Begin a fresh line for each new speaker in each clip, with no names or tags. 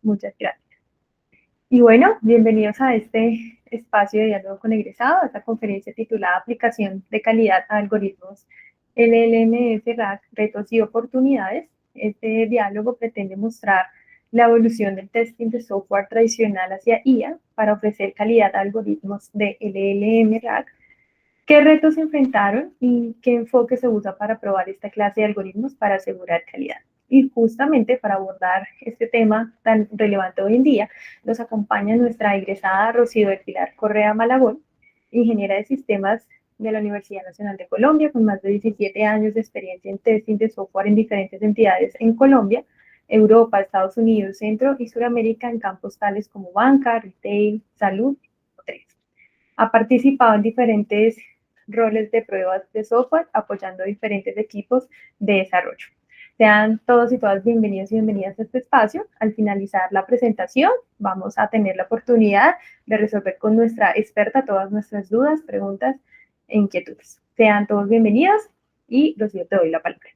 Muchas gracias. Y bueno, bienvenidos a este espacio de diálogo con egresado, a esta conferencia titulada Aplicación de calidad a algoritmos LLMS, RAG, retos y oportunidades. Este diálogo pretende mostrar la evolución del testing de software tradicional hacia IA para ofrecer calidad a algoritmos de LLM, RAG, qué retos se enfrentaron y qué enfoque se usa para probar esta clase de algoritmos para asegurar calidad. Y justamente para abordar este tema tan relevante hoy en día, nos acompaña nuestra egresada Rocío del Pilar Correa Malagón, ingeniera de sistemas de la Universidad Nacional de Colombia, con más de 17 años de experiencia en testing de software en diferentes entidades en Colombia, Europa, Estados Unidos, Centro y Suramérica en campos tales como banca, retail, salud, y ha participado en diferentes roles de pruebas de software, apoyando diferentes equipos de desarrollo. Sean todos y todas bienvenidos y bienvenidas a este espacio. Al finalizar la presentación, vamos a tener la oportunidad de resolver con nuestra experta todas nuestras dudas, preguntas e inquietudes. Sean todos bienvenidos y Rocío, te doy la palabra.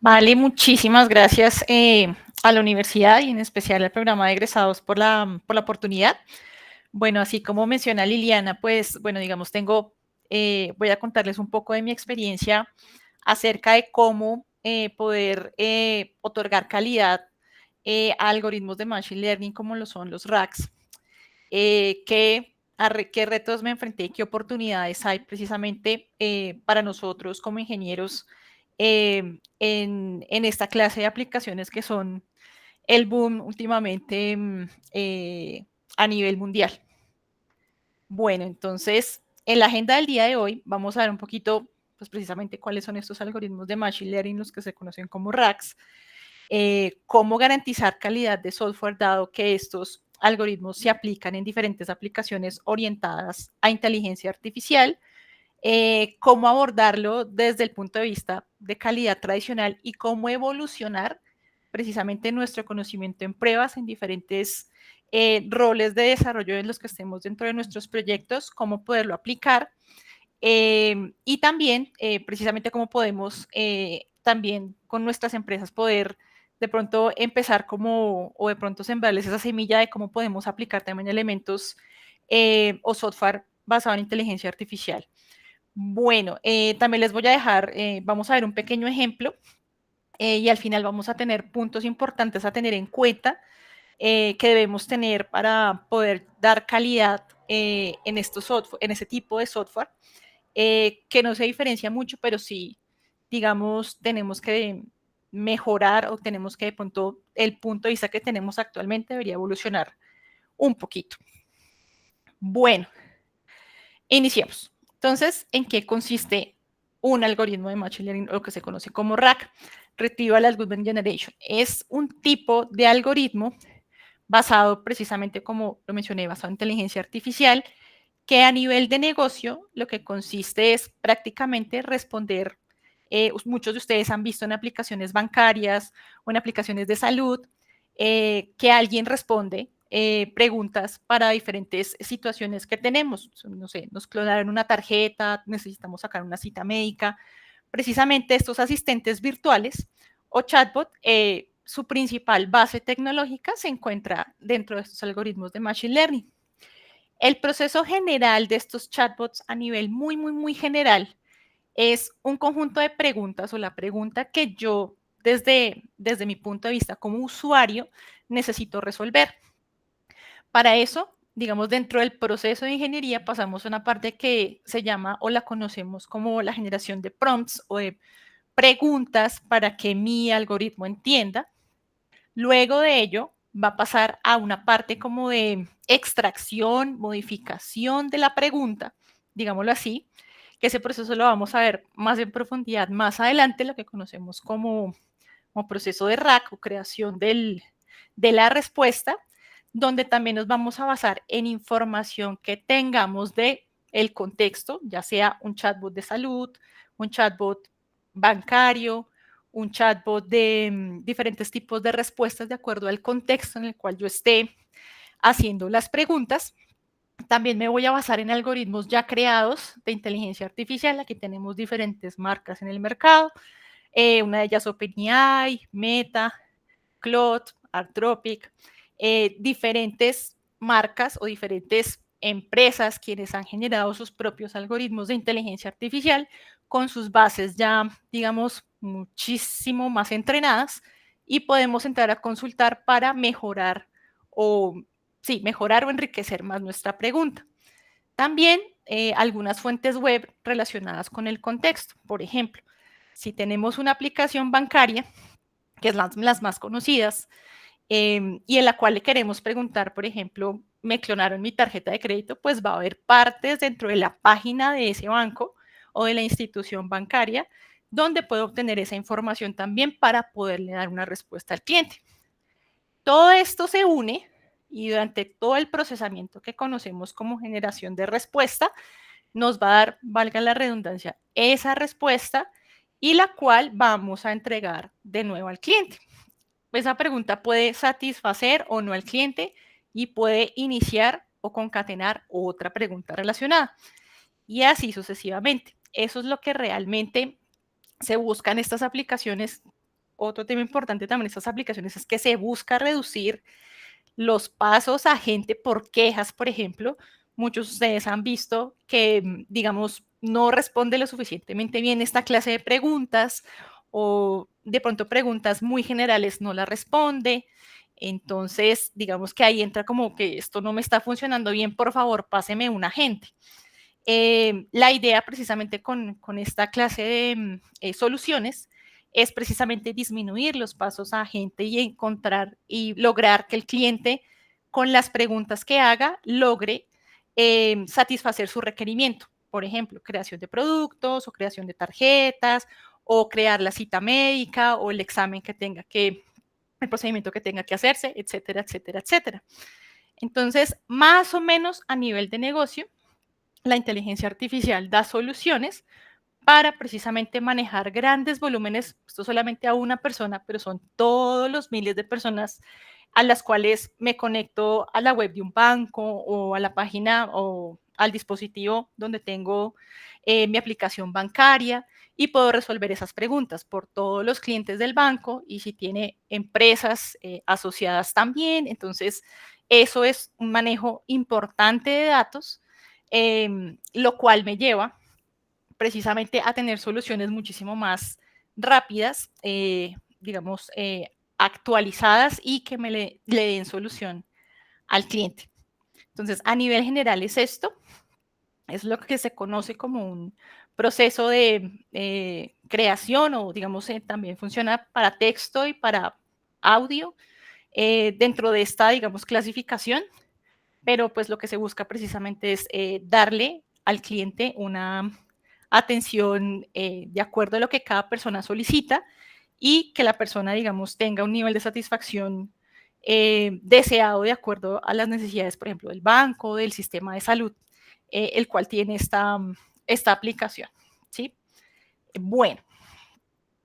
Vale, muchísimas gracias a la universidad y en especial al programa de egresados por la oportunidad. Bueno, así como menciona Liliana, pues, bueno, digamos, voy a contarles un poco de mi experiencia acerca de cómo poder otorgar calidad a algoritmos de Machine Learning como lo son los RAGs, qué retos me enfrenté y qué oportunidades hay precisamente para nosotros como ingenieros en esta clase de aplicaciones que son el boom últimamente a nivel mundial. Bueno, entonces, en la agenda del día de hoy vamos a ver un poquito, pues precisamente cuáles son estos algoritmos de Machine Learning, los que se conocen como RAGs, cómo garantizar calidad de software dado que estos algoritmos se aplican en diferentes aplicaciones orientadas a inteligencia artificial, cómo abordarlo desde el punto de vista de calidad tradicional y cómo evolucionar precisamente nuestro conocimiento en pruebas en diferentes roles de desarrollo en los que estemos dentro de nuestros proyectos, cómo poderlo aplicar y también precisamente cómo podemos también con nuestras empresas poder de pronto empezar o de pronto sembrarles esa semilla de cómo podemos aplicar también elementos o software basado en inteligencia artificial. Bueno, también les voy a dejar, vamos a ver un pequeño ejemplo y al final vamos a tener puntos importantes a tener en cuenta que debemos tener para poder dar calidad en ese tipo de software, que no se diferencia mucho, pero sí, digamos, tenemos que mejorar o tenemos que de pronto el punto de vista que tenemos actualmente debería evolucionar un poquito. Bueno, iniciemos. Entonces, ¿en qué consiste un algoritmo de Machine Learning, lo que se conoce como RAG, Retrieval Augmented Generation? Es un tipo de algoritmo basado precisamente, como lo mencioné, basado en inteligencia artificial, que a nivel de negocio lo que consiste es prácticamente responder, muchos de ustedes han visto en aplicaciones bancarias o en aplicaciones de salud, que alguien responde preguntas para diferentes situaciones que tenemos. No sé, nos clonaron una tarjeta, necesitamos sacar una cita médica. Precisamente estos asistentes virtuales o chatbot, su principal base tecnológica se encuentra dentro de estos algoritmos de Machine Learning. El proceso general de estos chatbots a nivel muy general es un conjunto de preguntas o la pregunta que yo desde mi punto de vista como usuario necesito resolver. Para eso, digamos, dentro del proceso de ingeniería pasamos a una parte que se llama o la conocemos como la generación de prompts o de preguntas para que mi algoritmo entienda. Luego de ello, va a pasar a una parte como de extracción, modificación de la pregunta, digámoslo así, que ese proceso lo vamos a ver más en profundidad más adelante, lo que conocemos como proceso de RAG o creación de la respuesta, donde también nos vamos a basar en información que tengamos de el contexto, ya sea un chatbot de salud, un chatbot bancario, un chatbot de diferentes tipos de respuestas de acuerdo al contexto en el cual yo esté haciendo las preguntas. También me voy a basar en algoritmos ya creados de inteligencia artificial. Aquí tenemos diferentes marcas en el mercado. Una de ellas OpenAI, Meta, Claude, Artropic, diferentes marcas o diferentes empresas quienes han generado sus propios algoritmos de inteligencia artificial con sus bases ya, digamos, muchísimo más entrenadas y podemos entrar a consultar para mejorar o, sí, mejorar o enriquecer más nuestra pregunta. También algunas fuentes web relacionadas con el contexto. Por ejemplo, si tenemos una aplicación bancaria, que es las más conocidas, y en la cual le queremos preguntar, por ejemplo, me clonaron mi tarjeta de crédito, pues va a haber partes dentro de la página de ese banco o de la institución bancaria donde puedo obtener esa información también para poderle dar una respuesta al cliente. Todo esto se une y durante todo el procesamiento que conocemos como generación de respuesta, nos va a dar, valga la redundancia, esa respuesta y la cual vamos a entregar de nuevo al cliente. Esa pregunta puede satisfacer o no al cliente y puede iniciar o concatenar otra pregunta relacionada. Y así sucesivamente. Eso es lo que realmente se busca en estas aplicaciones. Otro tema importante también en estas aplicaciones es que se busca reducir los pasos a gente por quejas, por ejemplo. Muchos de ustedes han visto que, digamos, no responde lo suficientemente bien esta clase de preguntas o de pronto preguntas muy generales no la responde. Entonces, digamos que ahí entra como que esto no me está funcionando bien, por favor, páseme un agente. La idea precisamente con esta clase de soluciones es precisamente disminuir los pasos a agente y encontrar y lograr que el cliente con las preguntas que haga logre satisfacer su requerimiento. Por ejemplo, creación de productos o creación de tarjetas o crear la cita médica o el examen que tenga que, el procedimiento que tenga que hacerse, etcétera, etcétera, etcétera. Entonces, más o menos a nivel de negocio, la inteligencia artificial da soluciones para precisamente manejar grandes volúmenes, esto solamente a una persona, pero son todos los miles de personas a las cuales me conecto a la web de un banco o a la página o al dispositivo donde tengo mi aplicación bancaria y puedo resolver esas preguntas por todos los clientes del banco y si tiene empresas asociadas también. Entonces, eso es un manejo importante de datos, lo cual me lleva precisamente a tener soluciones muchísimo más rápidas, digamos, actualizadas y que le den solución al cliente. Entonces, a nivel general es esto, es lo que se conoce como un proceso de creación o, digamos, también funciona para texto y para audio dentro de esta, digamos, clasificación, pero pues lo que se busca precisamente es darle al cliente una atención de acuerdo a lo que cada persona solicita y que la persona, digamos, tenga un nivel de satisfacción deseado de acuerdo a las necesidades, por ejemplo, del banco, del sistema de salud, el cual tiene esta aplicación. ¿Sí? Bueno,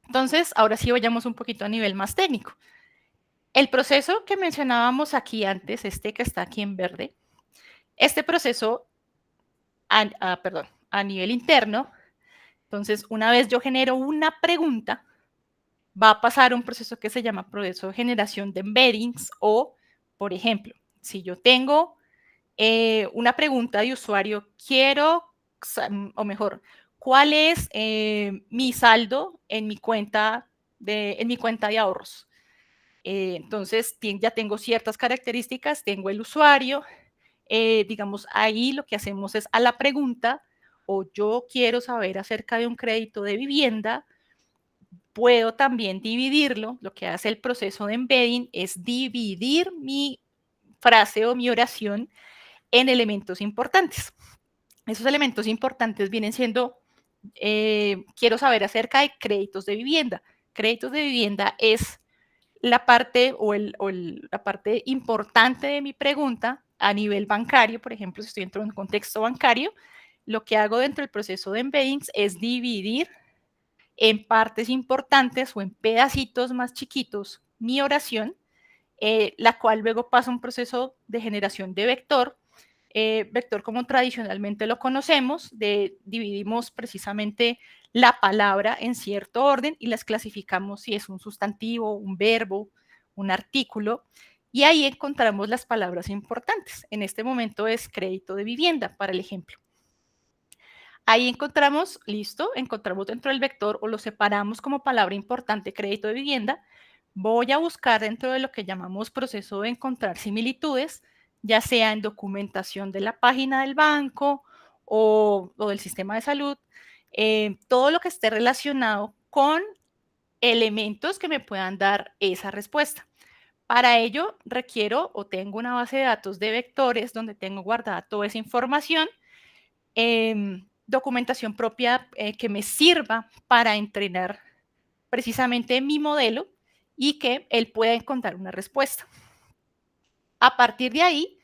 entonces ahora sí vayamos un poquito a nivel más técnico. El proceso que mencionábamos aquí antes, este que está aquí en verde, este proceso, a nivel interno, entonces una vez yo genero una pregunta, va a pasar un proceso que se llama proceso de generación de embeddings o, por ejemplo, si yo tengo una pregunta de usuario, quiero, o mejor, ¿cuál es mi saldo en mi cuenta de ahorros? Entonces, ya tengo ciertas características, tengo el usuario, digamos, ahí lo que hacemos es a la pregunta, o yo quiero saber acerca de un crédito de vivienda, puedo también dividirlo. Lo que hace el proceso de embedding es dividir mi frase o mi oración en elementos importantes. Esos elementos importantes vienen siendo, quiero saber acerca de créditos de vivienda. Créditos de vivienda es la parte la parte importante de mi pregunta a nivel bancario. Por ejemplo, si estoy dentro de un contexto bancario, lo que hago dentro del proceso de embeddings es dividir en partes importantes o en pedacitos más chiquitos mi oración, la cual luego pasa un proceso de generación de vector. Vector como tradicionalmente lo conocemos, dividimos precisamente la palabra en cierto orden y las clasificamos si es un sustantivo, un verbo, un artículo, y ahí encontramos las palabras importantes. En este momento es crédito de vivienda, para el ejemplo. Ahí encontramos, listo, encontramos dentro del vector o lo separamos como palabra importante crédito de vivienda. Voy a buscar dentro de lo que llamamos proceso de encontrar similitudes, ya sea en documentación de la página del banco o del sistema de salud, todo lo que esté relacionado con elementos que me puedan dar esa respuesta. Para ello requiero o tengo una base de datos de vectores donde tengo guardada toda esa información, documentación propia que me sirva para entrenar precisamente mi modelo y que él pueda encontrar una respuesta. A partir de ahí,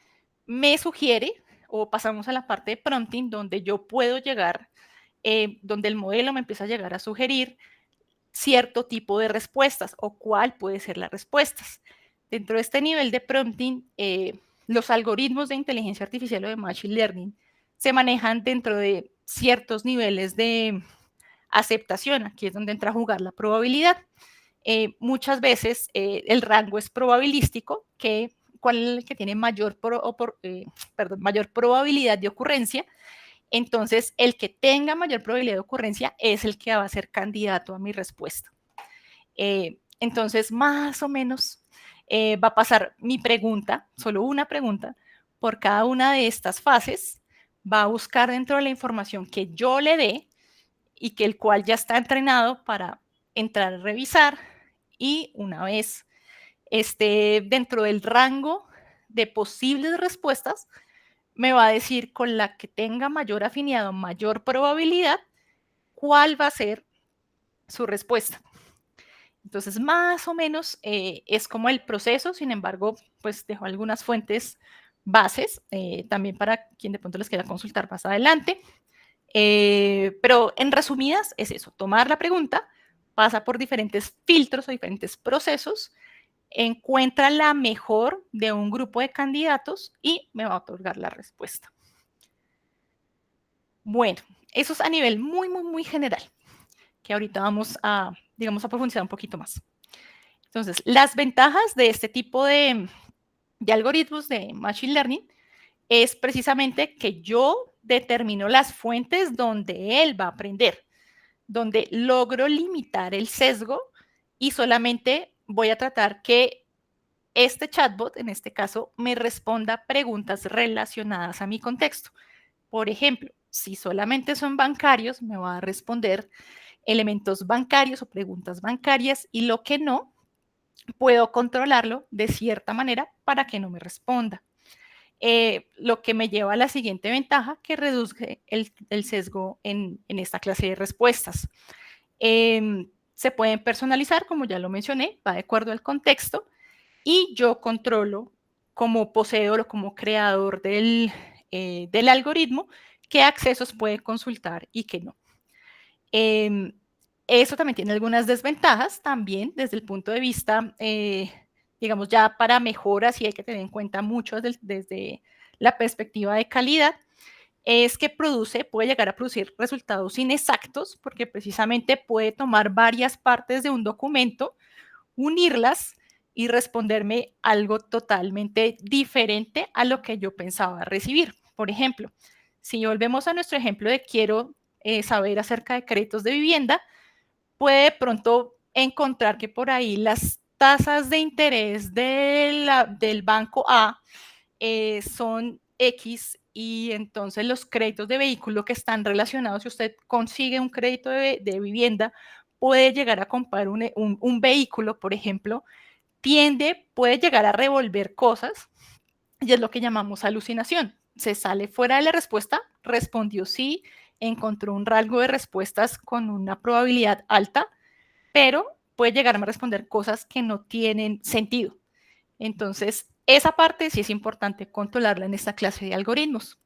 me sugiere, o pasamos a la parte de prompting, donde yo puedo llegar, donde el modelo me empieza a llegar a sugerir cierto tipo de respuestas o cuál puede ser las respuestas. Dentro de este nivel de prompting, los algoritmos de inteligencia artificial o de machine learning se manejan dentro de ciertos niveles de aceptación. Aquí es donde entra a jugar la probabilidad. Muchas veces el rango es probabilístico, cuál es el que tiene mayor probabilidad de ocurrencia. Entonces, el que tenga mayor probabilidad de ocurrencia es el que va a ser candidato a mi respuesta. Entonces, más o menos va a pasar mi pregunta, solo una pregunta, por cada una de estas fases, va a buscar dentro de la información que yo le dé y que el cual ya está entrenado para entrar a revisar, y una vez esté dentro del rango de posibles respuestas, me va a decir con la que tenga mayor afinidad o mayor probabilidad cuál va a ser su respuesta. Entonces, más o menos es como el proceso. Sin embargo, pues dejo algunas fuentes bases también para quien de pronto les quiera consultar más adelante. Pero en resumidas es eso, tomar la pregunta, pasa por diferentes filtros o diferentes procesos, encuentra la mejor de un grupo de candidatos y me va a otorgar la respuesta. Bueno, eso es a nivel muy, muy, muy general, que ahorita vamos a, digamos, a profundizar un poquito más. Entonces, las ventajas de este tipo de algoritmos de Machine Learning es precisamente que yo determino las fuentes donde él va a aprender, donde logro limitar el sesgo y solamente voy a tratar que este chatbot, en este caso, me responda preguntas relacionadas a mi contexto. Por ejemplo, si solamente son bancarios, me va a responder elementos bancarios o preguntas bancarias, y lo que no, puedo controlarlo de cierta manera para que no me responda. Lo que me lleva a la siguiente ventaja, que reduzca el sesgo en esta clase de respuestas. Se pueden personalizar, como ya lo mencioné, va de acuerdo al contexto, y yo controlo como poseedor o como creador del algoritmo qué accesos puede consultar y qué no. Eso también tiene algunas desventajas también desde el punto de vista, digamos, ya para mejoras, y hay que tener en cuenta mucho desde la perspectiva de calidad, es que puede llegar a producir resultados inexactos, porque precisamente puede tomar varias partes de un documento, unirlas y responderme algo totalmente diferente a lo que yo pensaba recibir. Por ejemplo, si volvemos a nuestro ejemplo de quiero saber acerca de créditos de vivienda, puede pronto encontrar que por ahí las tasas de interés del banco A son X, y entonces los créditos de vehículo que están relacionados, si usted consigue un crédito de vivienda, puede llegar a comprar un vehículo, por ejemplo, puede llegar a revolver cosas, y es lo que llamamos alucinación. Se sale fuera de la respuesta, respondió sí, encontró un rango de respuestas con una probabilidad alta, pero puede llegarme a responder cosas que no tienen sentido. Entonces, esa parte sí es importante controlarla en esta clase de algoritmos.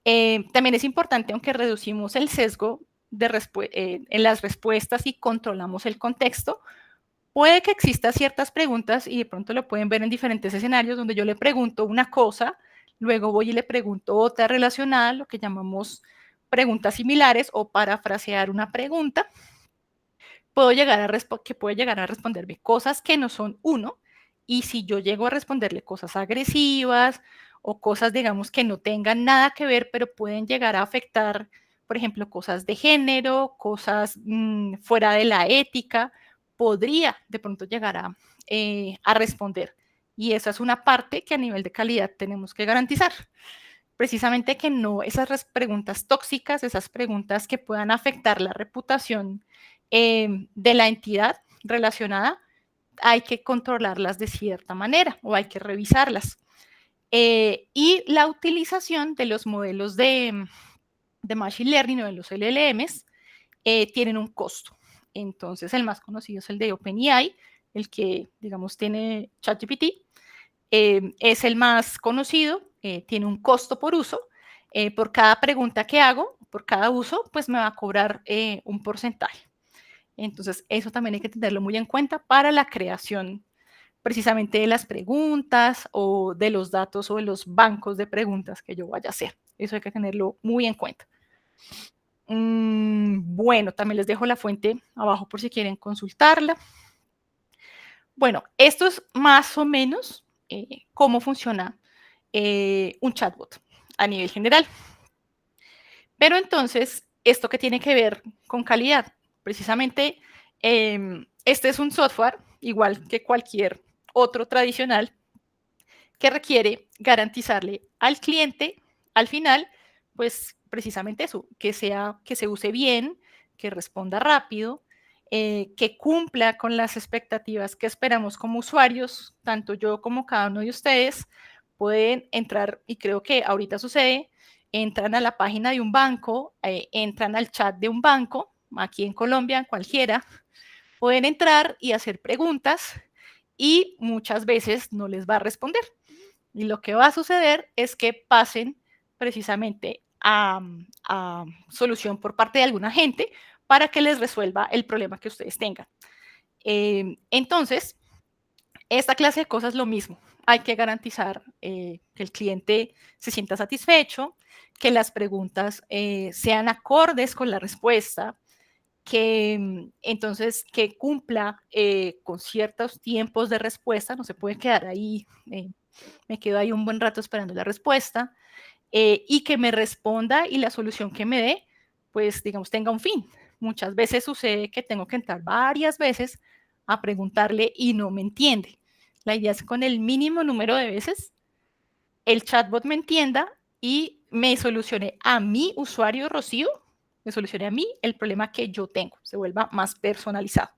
También es importante, aunque reducimos el sesgo en las respuestas y controlamos el contexto, puede que exista ciertas preguntas, y de pronto lo pueden ver en diferentes escenarios, donde yo le pregunto una cosa, luego voy y le pregunto otra relacionada, lo que llamamos preguntas similares o parafrasear una pregunta. Que puede llegar a responderme cosas que no son uno, y si yo llego a responderle cosas agresivas o cosas, digamos, que no tengan nada que ver, pero pueden llegar a afectar, por ejemplo, cosas de género, cosas fuera de la ética, podría de pronto llegar a responder. Y esa es una parte que a nivel de calidad tenemos que garantizar. Precisamente que no esas preguntas tóxicas, esas preguntas que puedan afectar la reputación de la entidad relacionada, hay que controlarlas de cierta manera o hay que revisarlas. Y la utilización de los modelos de Machine Learning o de los LLMs tienen un costo. Entonces, el más conocido es el de OpenAI, el que, digamos, tiene ChatGPT. Es el más conocido, tiene un costo por uso. Por cada pregunta que hago, por cada uso, pues me va a cobrar un porcentaje. Entonces, eso también hay que tenerlo muy en cuenta para la creación precisamente de las preguntas o de los datos o de los bancos de preguntas que yo vaya a hacer. Eso hay que tenerlo muy en cuenta. Bueno, también les dejo la fuente abajo por si quieren consultarla. Bueno, esto es más o menos cómo funciona un chatbot a nivel general. Pero entonces, ¿esto qué tiene que ver con calidad? Precisamente, este es un software, igual que cualquier otro tradicional, que requiere garantizarle al cliente, al final, pues precisamente eso, que se use bien, que responda rápido, que cumpla con las expectativas que esperamos como usuarios, tanto yo como cada uno de ustedes pueden entrar, y creo que ahorita sucede, entran a la página de un banco, entran al chat de un banco, aquí en Colombia, cualquiera, pueden entrar y hacer preguntas y muchas veces no les va a responder. Y lo que va a suceder es que pasen precisamente a solución por parte de alguna gente para que les resuelva el problema que ustedes tengan. Entonces, esta clase de cosas lo mismo. Hay que garantizar que el cliente se sienta satisfecho, que las preguntas sean acordes con la respuesta, que entonces que cumpla con ciertos tiempos de respuesta, no se puede quedar ahí, me quedo ahí un buen rato esperando la respuesta, y que me responda y la solución que me dé, pues digamos, tenga un fin. Muchas veces sucede que tengo que entrar varias veces a preguntarle y no me entiende. La idea es con el mínimo número de veces el chatbot me entienda y me solucione a mi usuario, Rocío, me solucione a mí el problema que yo tengo, se vuelva más personalizado.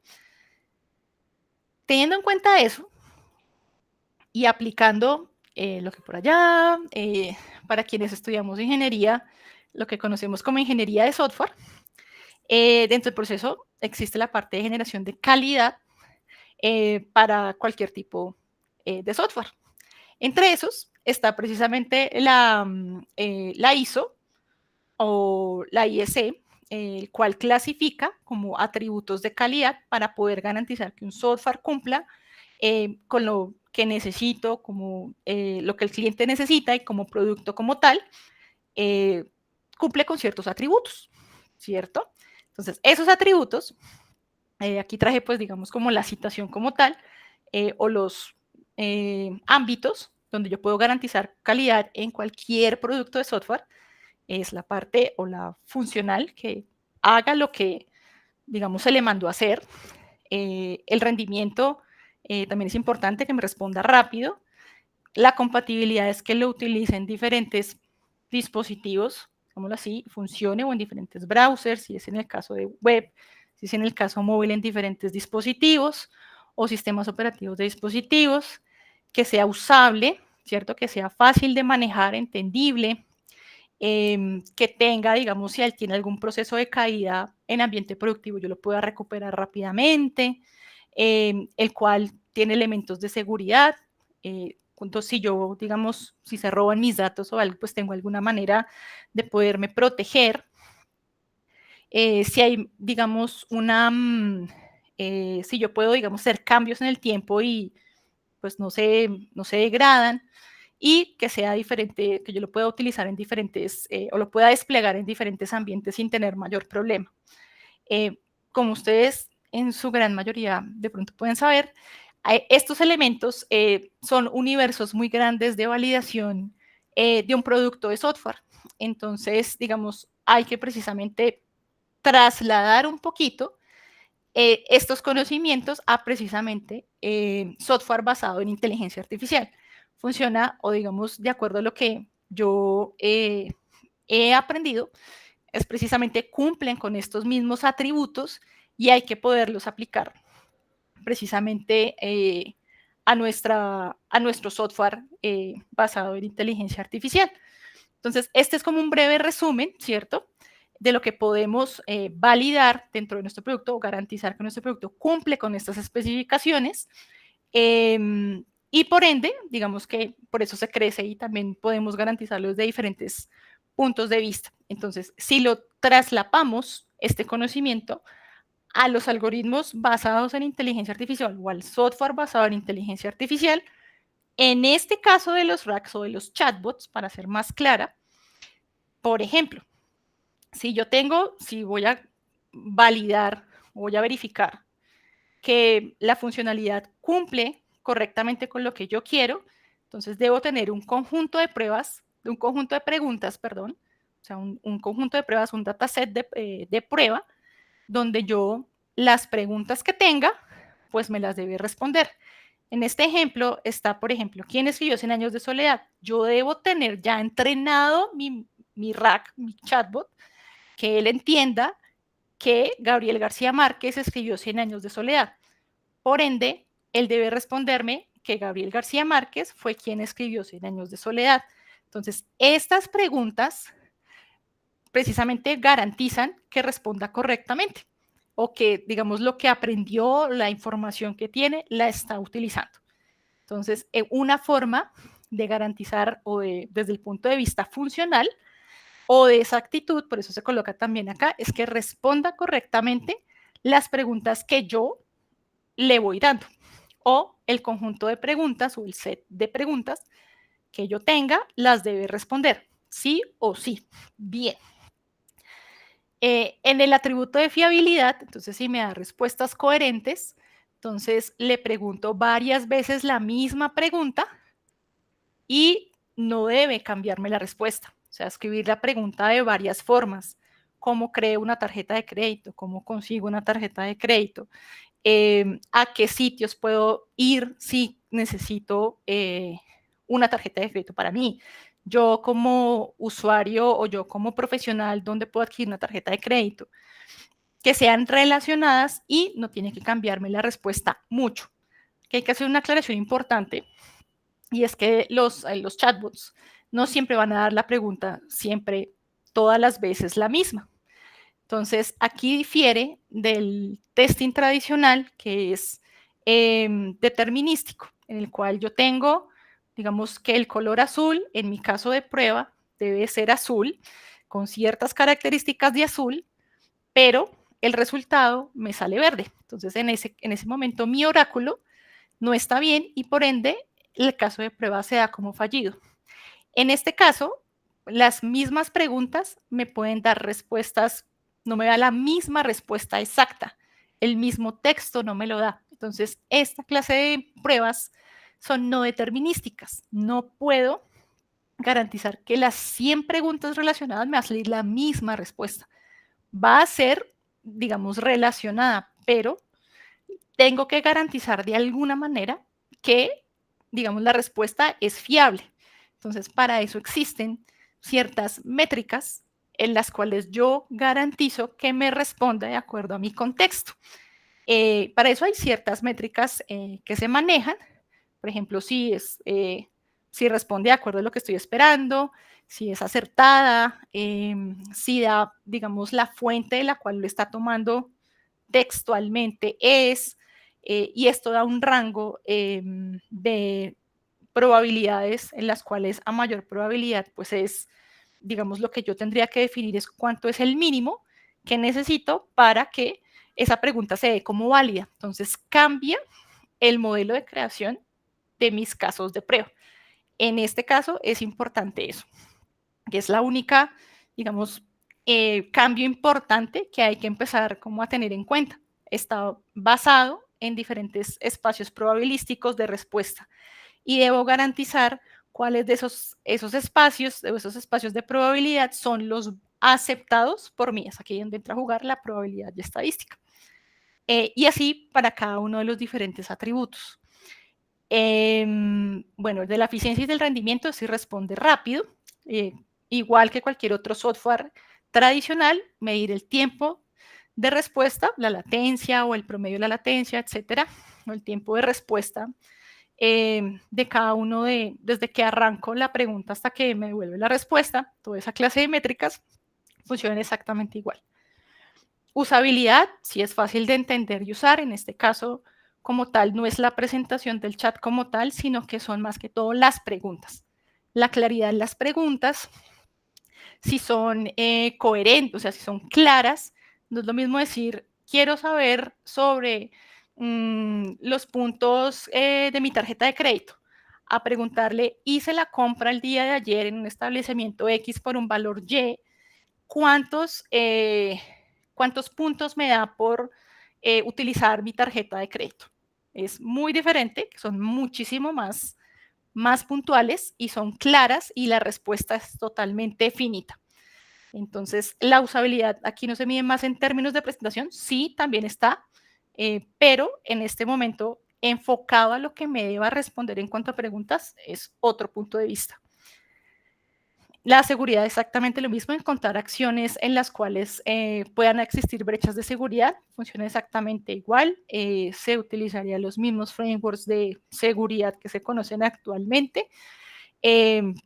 Teniendo en cuenta eso y aplicando lo que por allá, para quienes estudiamos ingeniería, lo que conocemos como ingeniería de software, dentro del proceso existe la parte de generación de calidad para cualquier tipo de software. Entre esos está precisamente la ISO o la IEC, el cual clasifica como atributos de calidad para poder garantizar que un software cumpla con lo que necesito, como lo que el cliente necesita y como producto como tal, cumple con ciertos atributos, ¿cierto? Entonces, esos atributos, aquí traje pues digamos como la citación como tal, o los ámbitos donde yo puedo garantizar calidad en cualquier producto de software, es la parte o la funcional que haga lo que, digamos, se le mandó a hacer. El rendimiento también es importante que me responda rápido. La compatibilidad es que lo utilice en diferentes dispositivos, digámoslo así, funcione o en diferentes browsers, si es en el caso de web, si es en el caso móvil en diferentes dispositivos o sistemas operativos de dispositivos, que sea usable, ¿cierto? Que sea fácil de manejar, entendible, que tenga, digamos, si él tiene algún proceso de caída en ambiente productivo, yo lo pueda recuperar rápidamente, el cual tiene elementos de seguridad. Entonces, si yo, digamos, si se roban mis datos o algo, pues tengo alguna manera de poderme proteger. Si hay, digamos, si yo puedo, digamos, hacer cambios en el tiempo y pues no se degradan, y que sea diferente, que yo lo pueda utilizar en diferentes, o lo pueda desplegar en diferentes ambientes sin tener mayor problema. Como ustedes en su gran mayoría de pronto pueden saber, Estos elementos son universos muy grandes de validación de un producto de software. Entonces, digamos, hay que precisamente trasladar un poquito estos conocimientos a precisamente software basado en inteligencia artificial. Funciona, o digamos, de acuerdo a lo que yo he aprendido, es precisamente cumplen con estos mismos atributos y hay que poderlos aplicar precisamente a nuestro software basado en inteligencia artificial. Entonces, este es como un breve resumen, ¿cierto?, de lo que podemos validar dentro de nuestro producto o garantizar que nuestro producto cumple con estas especificaciones. Y por ende, digamos que por eso se crece y también podemos garantizarlo desde diferentes puntos de vista. Entonces, si lo traslapamos, este conocimiento, a los algoritmos basados en inteligencia artificial o al software basado en inteligencia artificial, en este caso de los RACs o de los chatbots, para ser más clara, por ejemplo, si voy a validar, voy a verificar que la funcionalidad cumple correctamente con lo que yo quiero, entonces debo tener un conjunto de pruebas, un conjunto de preguntas, perdón, o sea, un conjunto de pruebas, un dataset de prueba, donde yo las preguntas que tenga, pues me las debe responder. En este ejemplo está, por ejemplo, ¿quién escribió 100 años de soledad? Yo debo tener ya entrenado mi RAC, mi chatbot, que él entienda que Gabriel García Márquez escribió 100 años de soledad. Por ende, él debe responderme que Gabriel García Márquez fue quien escribió 100 años de soledad. Entonces, estas preguntas precisamente garantizan que responda correctamente o que, digamos, lo que aprendió, la información que tiene, la está utilizando. Entonces, una forma de garantizar o desde el punto de vista funcional o de esa actitud, por eso se coloca también acá, es que responda correctamente las preguntas que yo le voy dando o el conjunto de preguntas o el set de preguntas que yo tenga las debe responder, sí o sí. Bien. En el atributo de fiabilidad, entonces si me da respuestas coherentes, entonces le pregunto varias veces la misma pregunta y no debe cambiarme la respuesta. O sea, escribir la pregunta de varias formas. ¿Cómo creo una tarjeta de crédito? ¿Cómo consigo una tarjeta de crédito? ¿A qué sitios puedo ir si necesito una tarjeta de crédito para mí? Yo como usuario o yo como profesional, ¿dónde puedo adquirir una tarjeta de crédito? Que sean relacionadas y no tiene que cambiarme la respuesta mucho. Que hay que hacer una aclaración importante y es que los chatbots no siempre van a dar la pregunta siempre, todas las veces la misma. Entonces, aquí difiere del testing tradicional, que es determinístico, en el cual yo tengo, digamos, que el color azul, en mi caso de prueba, debe ser azul, con ciertas características de azul, pero el resultado me sale verde. Entonces, en ese momento, mi oráculo no está bien y por ende, el caso de prueba se da como fallido. En este caso, las mismas preguntas me pueden dar respuestas, no me da la misma respuesta exacta, el mismo texto no me lo da. Entonces, esta clase de pruebas son no determinísticas. No puedo garantizar que las 100 preguntas relacionadas me va a salir la misma respuesta. Va a ser, digamos, relacionada, pero tengo que garantizar de alguna manera que, digamos, la respuesta es fiable. Entonces, para eso existen ciertas métricas en las cuales yo garantizo que me responda de acuerdo a mi contexto. Para eso hay ciertas métricas que se manejan. Por ejemplo, si responde de acuerdo a lo que estoy esperando, si es acertada, si da, digamos, la fuente de la cual lo está tomando textualmente es, y esto da un rango de probabilidades en las cuales a mayor probabilidad, pues es, digamos, lo que yo tendría que definir es cuánto es el mínimo que necesito para que esa pregunta se dé como válida. Entonces cambia el modelo de creación de mis casos de prueba. En este caso es importante eso, que es la única, digamos, cambio importante que hay que empezar como a tener en cuenta. Está basado en diferentes espacios probabilísticos de respuesta y debo garantizar cuáles de esos espacios de probabilidad son los aceptados por mí. Es aquí donde entra a jugar la probabilidad y estadística. Y así para cada uno de los diferentes atributos. Bueno, el de la eficiencia y del rendimiento sí responde rápido, igual que cualquier otro software tradicional, medir el tiempo de respuesta, la latencia o el promedio de la latencia, etcétera, o el tiempo de respuesta de cada uno desde que arranco la pregunta hasta que me devuelve la respuesta, toda esa clase de métricas funcionan exactamente igual. Usabilidad, sí es fácil de entender y usar, en este caso como tal no es la presentación del chat como tal, sino que son más que todo las preguntas. La claridad en las preguntas, si son coherentes, o sea, si son claras, no es lo mismo decir, quiero saber sobre los puntos de mi tarjeta de crédito, a preguntarle, hice la compra el día de ayer en un establecimiento X por un valor Y, ¿cuántos puntos me da por utilizar mi tarjeta de crédito? Es muy diferente, son muchísimo más puntuales y son claras y la respuesta es totalmente finita. Entonces, la usabilidad aquí no se mide más en términos de presentación, sí, también está, pero en este momento, enfocado a lo que me deba responder en cuanto a preguntas, es otro punto de vista. La seguridad es exactamente lo mismo, encontrar acciones en las cuales puedan existir brechas de seguridad, funciona exactamente igual, se utilizarían los mismos frameworks de seguridad que se conocen actualmente,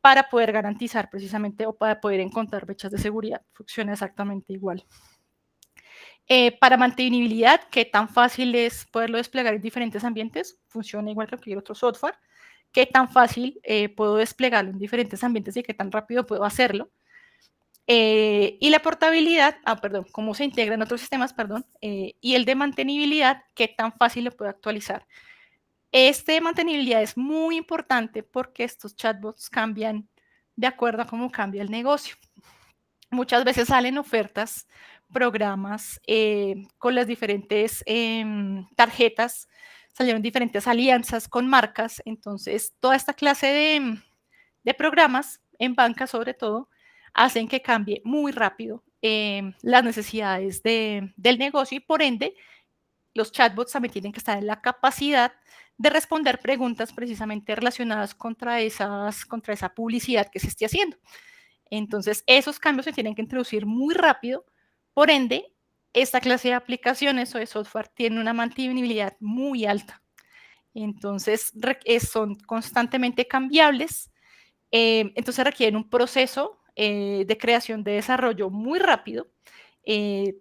para poder garantizar precisamente o para poder encontrar brechas de seguridad. Funciona exactamente igual. Para mantenibilidad, ¿qué tan fácil es poderlo desplegar en diferentes ambientes? Funciona igual que cualquier otro software. ¿Qué tan fácil puedo desplegarlo en diferentes ambientes y qué tan rápido puedo hacerlo? Y la portabilidad, cómo se integra en otros sistemas, y el de mantenibilidad, ¿qué tan fácil lo puedo actualizar? Este de mantenibilidad es muy importante porque estos chatbots cambian de acuerdo a cómo cambia el negocio. Muchas veces salen ofertas, programas con las diferentes tarjetas, salieron diferentes alianzas con marcas, entonces toda esta clase de programas, en banca sobre todo, hacen que cambie muy rápido las necesidades del negocio y por ende los chatbots también tienen que estar en la capacidad de responder preguntas precisamente relacionadas contra esa publicidad que se esté haciendo. Entonces, esos cambios se tienen que introducir muy rápido, por ende, esta clase de aplicaciones o de software tiene una mantenibilidad muy alta. Entonces, son constantemente cambiables, entonces requieren un proceso de creación de desarrollo muy rápido,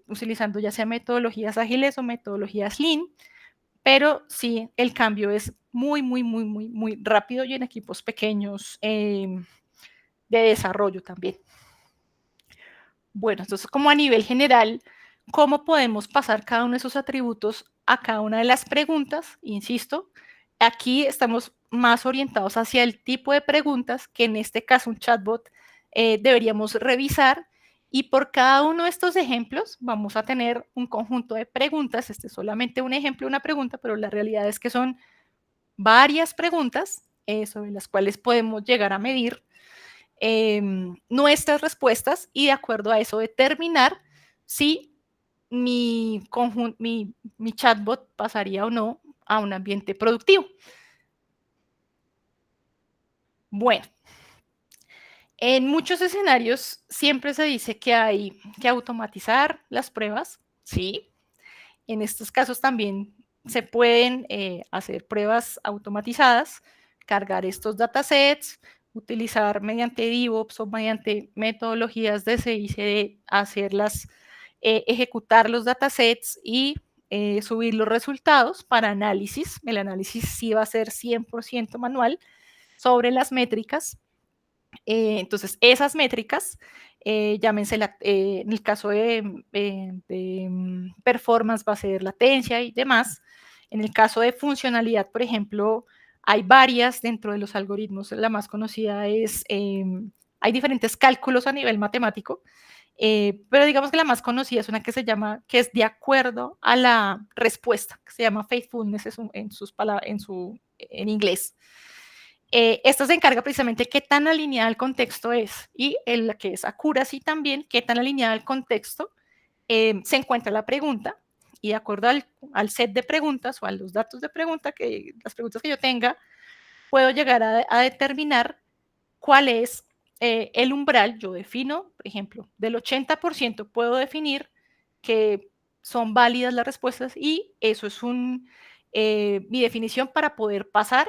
utilizando ya sea metodologías ágiles o metodologías Lean, pero sí, el cambio es muy, muy, muy, muy, muy rápido y en equipos pequeños de desarrollo también. Bueno, entonces como a nivel general, ¿cómo podemos pasar cada uno de esos atributos a cada una de las preguntas? Insisto, aquí estamos más orientados hacia el tipo de preguntas que en este caso un chatbot deberíamos revisar y por cada uno de estos ejemplos vamos a tener un conjunto de preguntas. Este es solamente un ejemplo, una pregunta, pero la realidad es que son varias preguntas sobre las cuales podemos llegar a medir nuestras respuestas y de acuerdo a eso determinar si mi chatbot pasaría o no a un ambiente productivo. Bueno, en muchos escenarios siempre se dice que hay que automatizar las pruebas, ¿sí? En estos casos también se pueden hacer pruebas automatizadas, cargar estos datasets, utilizar mediante DevOps o mediante metodologías de CI/CD, hacerlas, ejecutar los datasets y subir los resultados para análisis. El análisis sí va a ser 100% manual sobre las métricas. Entonces, esas métricas, llámense en el caso de performance va a ser latencia y demás. En el caso de funcionalidad, por ejemplo, hay varias dentro de los algoritmos. La más conocida es, hay diferentes cálculos a nivel matemático Pero digamos que la más conocida es una que se llama, que es de acuerdo a la respuesta, que se llama faithfulness en inglés. Esto se encarga precisamente de qué tan alineada al contexto es, y el que es accuracy también, qué tan alineada al contexto se encuentra la pregunta, y de acuerdo al set de preguntas o a los datos de pregunta, las preguntas que yo tenga, puedo llegar a determinar cuál es el umbral. Yo defino, por ejemplo, del 80% puedo definir que son válidas las respuestas, y eso es mi definición para poder pasar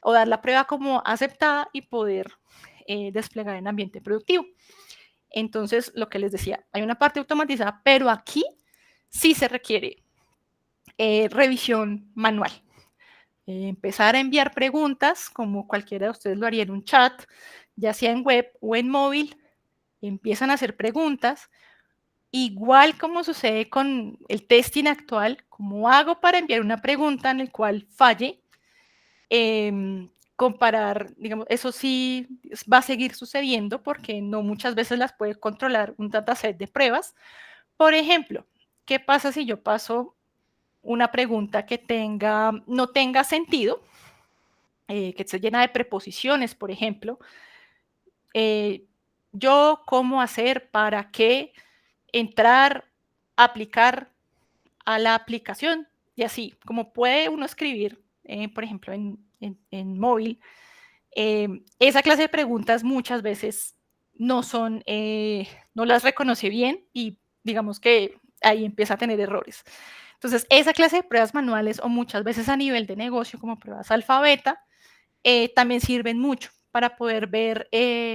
o dar la prueba como aceptada y poder desplegar en ambiente productivo. Entonces, lo que les decía, hay una parte automatizada, pero aquí sí se requiere revisión manual. Empezar a enviar preguntas, como cualquiera de ustedes lo haría en un chat, ya sea en web o en móvil, empiezan a hacer preguntas, igual como sucede con el testing actual. ¿Cómo hago para enviar una pregunta en la cual falle? Comparar, digamos, eso sí va a seguir sucediendo porque no muchas veces las puede controlar un dataset de pruebas. Por ejemplo, ¿qué pasa si yo paso una pregunta que no tenga sentido, que esté llena de preposiciones, por ejemplo? Yo, ¿cómo hacer para que entrar, aplicar a la aplicación? Y así, como puede uno escribir, por ejemplo, en móvil, esa clase de preguntas muchas veces no las reconoce bien, y digamos que ahí empieza a tener errores. Entonces, esa clase de pruebas manuales, o muchas veces a nivel de negocio como pruebas alfa beta, también sirven mucho para poder ver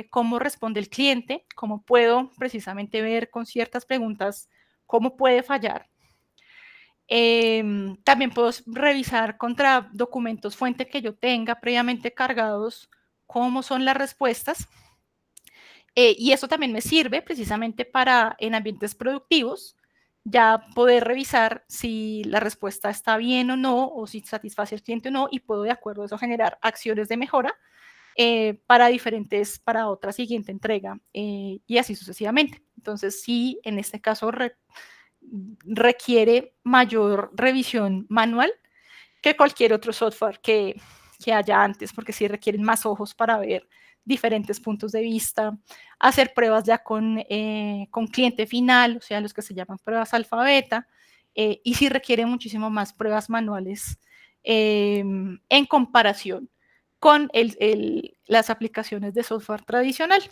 cómo responde el cliente, cómo puedo precisamente ver con ciertas preguntas cómo puede fallar. También puedo revisar contra documentos fuente que yo tenga previamente cargados cómo son las respuestas. Y eso también me sirve precisamente para, en ambientes productivos, ya poder revisar si la respuesta está bien o no, o si satisface al cliente o no, y puedo de acuerdo a eso generar acciones de mejora para otra siguiente entrega, y así sucesivamente. Entonces, sí, en este caso requiere mayor revisión manual que cualquier otro software que haya antes, porque sí requieren más ojos para ver diferentes puntos de vista, hacer pruebas ya con cliente final, o sea, los que se llaman pruebas alfa beta, y sí requiere muchísimo más pruebas manuales en comparación con las aplicaciones de software tradicional.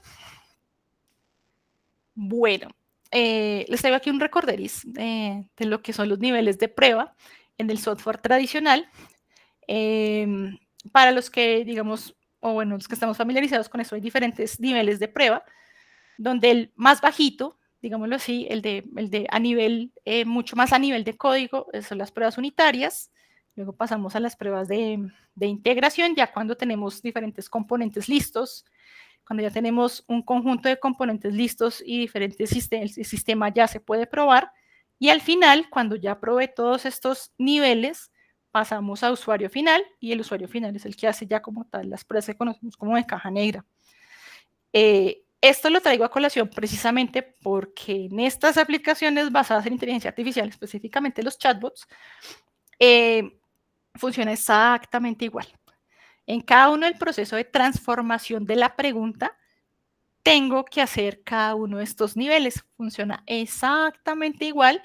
Bueno, les traigo aquí un recorderis de lo que son los niveles de prueba en el software tradicional. Para los que, digamos, o bueno, los que estamos familiarizados con eso, hay diferentes niveles de prueba, donde el más bajito, digámoslo así, el de a nivel, mucho más a nivel de código, son las pruebas unitarias. Luego pasamos a las pruebas de integración, ya cuando tenemos diferentes componentes listos, cuando ya tenemos un conjunto de componentes listos y diferentes sistemas, el sistema ya se puede probar. Y al final, cuando ya probé todos estos niveles, pasamos a usuario final, y el usuario final es el que hace ya como tal las pruebas que conocemos como de caja negra. Esto lo traigo a colación precisamente porque en estas aplicaciones basadas en inteligencia artificial, específicamente los chatbots, funciona exactamente igual. En cada uno del proceso de transformación de la pregunta, tengo que hacer cada uno de estos niveles. Funciona exactamente igual.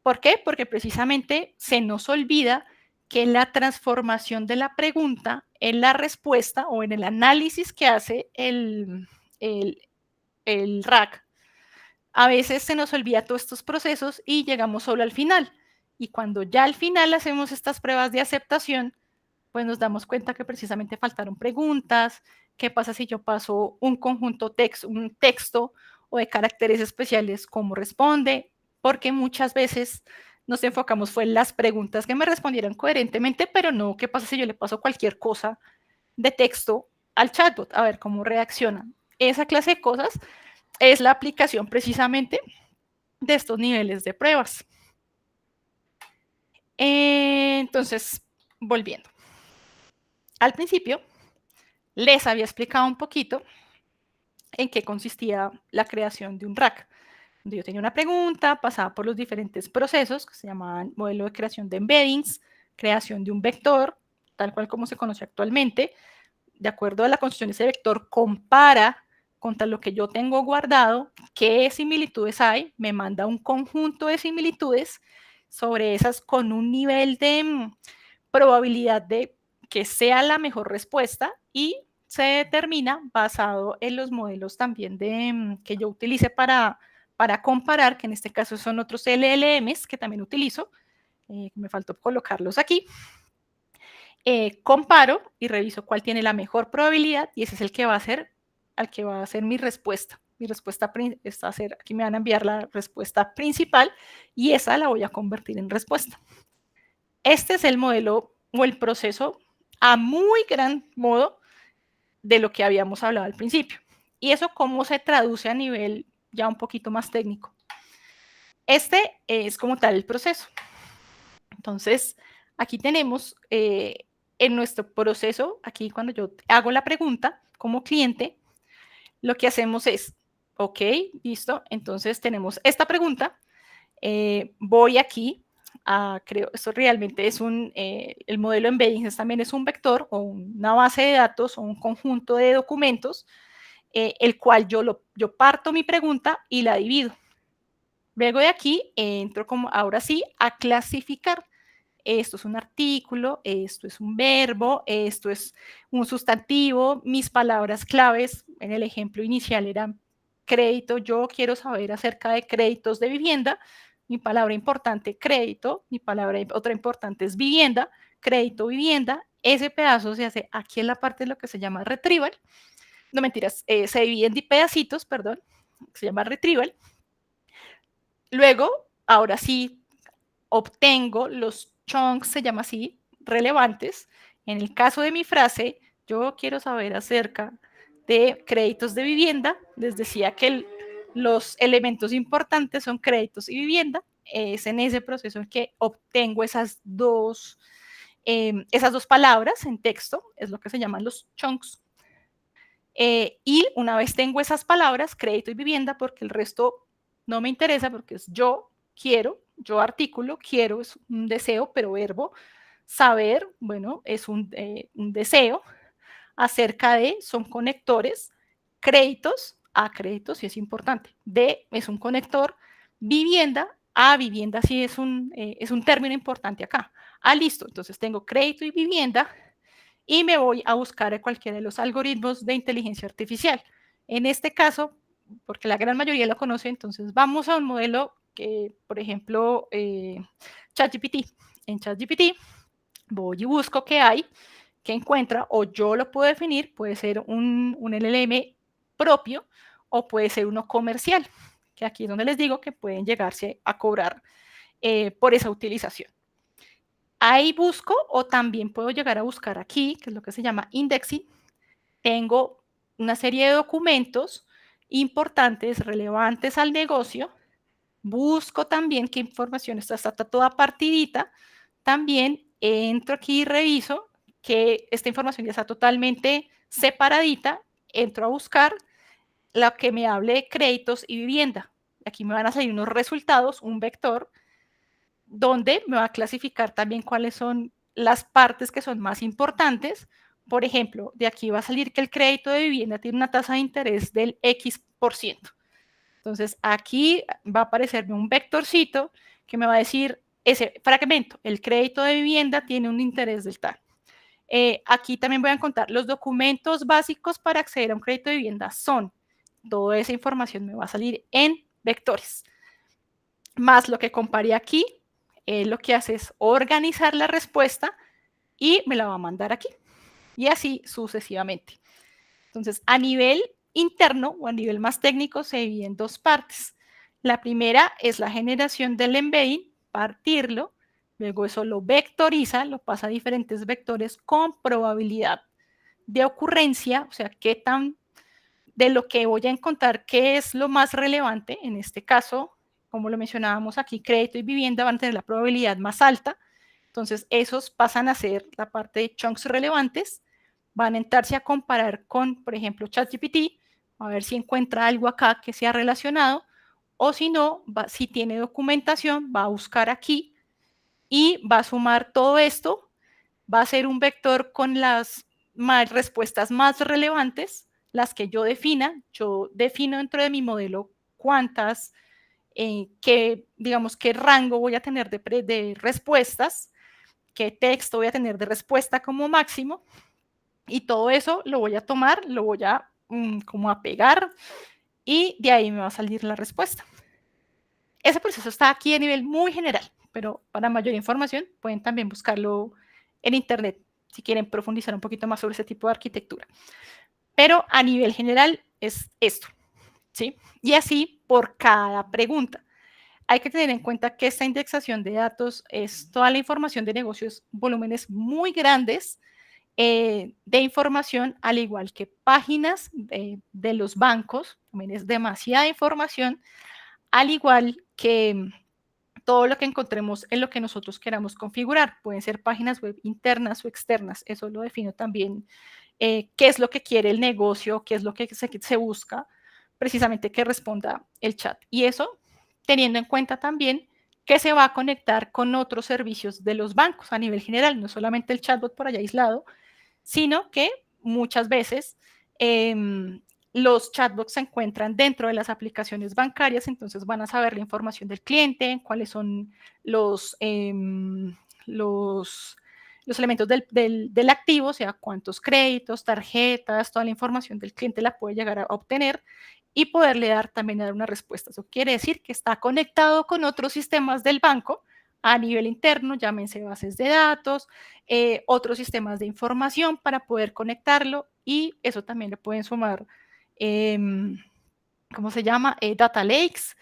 ¿Por qué? Porque precisamente se nos olvida que la transformación de la pregunta en la respuesta, o en el análisis que hace el RAG, a veces se nos olvida todos estos procesos y llegamos solo al final. Y cuando ya al final hacemos estas pruebas de aceptación, pues nos damos cuenta que precisamente faltaron preguntas. ¿Qué pasa si yo paso un conjunto un texto o de caracteres especiales? ¿Cómo responde? Porque muchas veces nos enfocamos fue en las preguntas que me respondieran coherentemente, pero no, ¿qué pasa si yo le paso cualquier cosa de texto al chatbot? A ver cómo reacciona. Esa clase de cosas es la aplicación precisamente de estos niveles de pruebas. Entonces, volviendo. Al principio, les había explicado un poquito en qué consistía la creación de un RAG. donde yo tenía una pregunta, pasaba por los diferentes procesos que se llamaban modelo de creación de embeddings, creación de un vector, tal cual como se conoce actualmente. De acuerdo a la construcción de ese vector, compara contra lo que yo tengo guardado, qué similitudes hay, me manda un conjunto de similitudes sobre esas con un nivel de probabilidad de que sea la mejor respuesta y se determina basado en los modelos también que yo utilice para comparar, que en este caso son otros LLMs que también utilizo, me faltó colocarlos aquí. Comparo y reviso cuál tiene la mejor probabilidad y ese es el que va a ser al que va a ser mi respuesta. Mi respuesta va a ser, aquí me van a enviar la respuesta principal y esa la voy a convertir en respuesta. Este es el modelo o el proceso a muy gran modo de lo que habíamos hablado al principio. ¿Y eso cómo se traduce a nivel ya un poquito más técnico? Este es como tal el proceso. Entonces, aquí tenemos en nuestro proceso, aquí cuando yo hago la pregunta como cliente, lo que hacemos es, ok, listo, entonces tenemos esta pregunta, voy aquí creo, esto realmente es el modelo embedding también es un vector o una base de datos o un conjunto de documentos, el cual yo parto mi pregunta y la divido. Luego de aquí entro como ahora sí a clasificar. Esto es un artículo, esto es un verbo, esto es un sustantivo, mis palabras claves en el ejemplo inicial eran crédito, yo quiero saber acerca de créditos de vivienda, mi palabra importante crédito, mi palabra otra importante es vivienda, crédito, vivienda, ese pedazo se hace aquí en la parte de lo que se llama retrieval, no mentiras, se divide en pedacitos, perdón, se llama retrieval. Luego, ahora sí, obtengo los chunks, se llama así, relevantes. En el caso de mi frase, yo quiero saber acerca de créditos de vivienda. Les decía que los elementos importantes son créditos y vivienda. Es en ese proceso en que obtengo esas dos palabras en texto, es lo que se llaman los chunks. Y una vez tengo esas palabras, crédito y vivienda, porque el resto no me interesa, porque es yo quiero, yo artículo, quiero es un deseo, pero verbo, saber, bueno, es un deseo acerca de, son conectores, créditos, a créditos sí es importante, de es un conector, vivienda, a vivienda sí es un término importante acá. Listo, entonces tengo crédito y vivienda, y me voy a buscar cualquiera de los algoritmos de inteligencia artificial. En este caso, porque la gran mayoría lo conoce, entonces vamos a un modelo que, por ejemplo, ChatGPT. En ChatGPT voy y busco qué hay, qué encuentra, o yo lo puedo definir, puede ser un LLM propio o puede ser uno comercial, que aquí es donde les digo que pueden llegarse a cobrar por esa utilización. Ahí busco o también puedo llegar a buscar aquí, que es lo que se llama indexing. Tengo una serie de documentos importantes, relevantes al negocio. Busco también qué información está toda partidita. También entro aquí y reviso que esta información ya está totalmente separadita. Entro a buscar la que me hable de créditos y vivienda. Aquí me van a salir unos resultados, un vector, donde me va a clasificar también cuáles son las partes que son más importantes. Por ejemplo, de aquí va a salir que el crédito de vivienda tiene una tasa de interés del X%. Entonces, aquí va a aparecerme un vectorcito que me va a decir ese fragmento, el crédito de vivienda tiene un interés del tal. Aquí también voy a contar los documentos básicos para acceder a un crédito de vivienda son, toda esa información me va a salir en vectores. Más lo que comparé aquí, lo que hace es organizar la respuesta y me la va a mandar aquí. Y así sucesivamente. Entonces, a nivel interno o a nivel más técnico se divide en dos partes. La primera es la generación del embedding, partirlo, luego eso lo vectoriza, lo pasa a diferentes vectores con probabilidad de ocurrencia, o sea, qué tan de lo que voy a encontrar, qué es lo más relevante, en este caso, como lo mencionábamos aquí, crédito y vivienda van a tener la probabilidad más alta, entonces esos pasan a ser la parte de chunks relevantes, van a entrarse a comparar con, por ejemplo, ChatGPT, a ver si encuentra algo acá que sea relacionado, o si no, si tiene documentación, va a buscar aquí y va a sumar todo esto, va a ser un vector con las respuestas más relevantes, las que yo defino dentro de mi modelo cuántas, digamos, qué rango voy a tener de respuestas, qué texto voy a tener de respuesta como máximo, y todo eso lo voy a tomar, lo voy a como a pegar, y de ahí me va a salir la respuesta. Ese proceso está aquí a nivel muy general, pero para mayor información pueden también buscarlo en internet si quieren profundizar un poquito más sobre ese tipo de arquitectura. Pero a nivel general es esto, ¿sí? Y así por cada pregunta. Hay que tener en cuenta que esta indexación de datos es toda la información de negocios, volúmenes muy grandes de información, al igual que páginas de los bancos, también es demasiada información, al igual que todo lo que encontremos en lo que nosotros queramos configurar. Pueden ser páginas web internas o externas, eso lo defino también, qué es lo que quiere el negocio, qué es lo que se busca, precisamente que responda el chat. Y eso teniendo en cuenta también que se va a conectar con otros servicios de los bancos a nivel general, no solamente el chatbot por allá aislado, sino que muchas veces los chatbots se encuentran dentro de las aplicaciones bancarias, entonces van a saber la información del cliente, cuáles son los elementos del activo, o sea, cuántos créditos, tarjetas, toda la información del cliente la puede llegar a obtener y poderle dar una respuesta. Eso quiere decir que está conectado con otros sistemas del banco a nivel interno, llámense bases de datos, otros sistemas de información para poder conectarlo, y eso también le pueden sumar, ¿cómo se llama? Data lakes.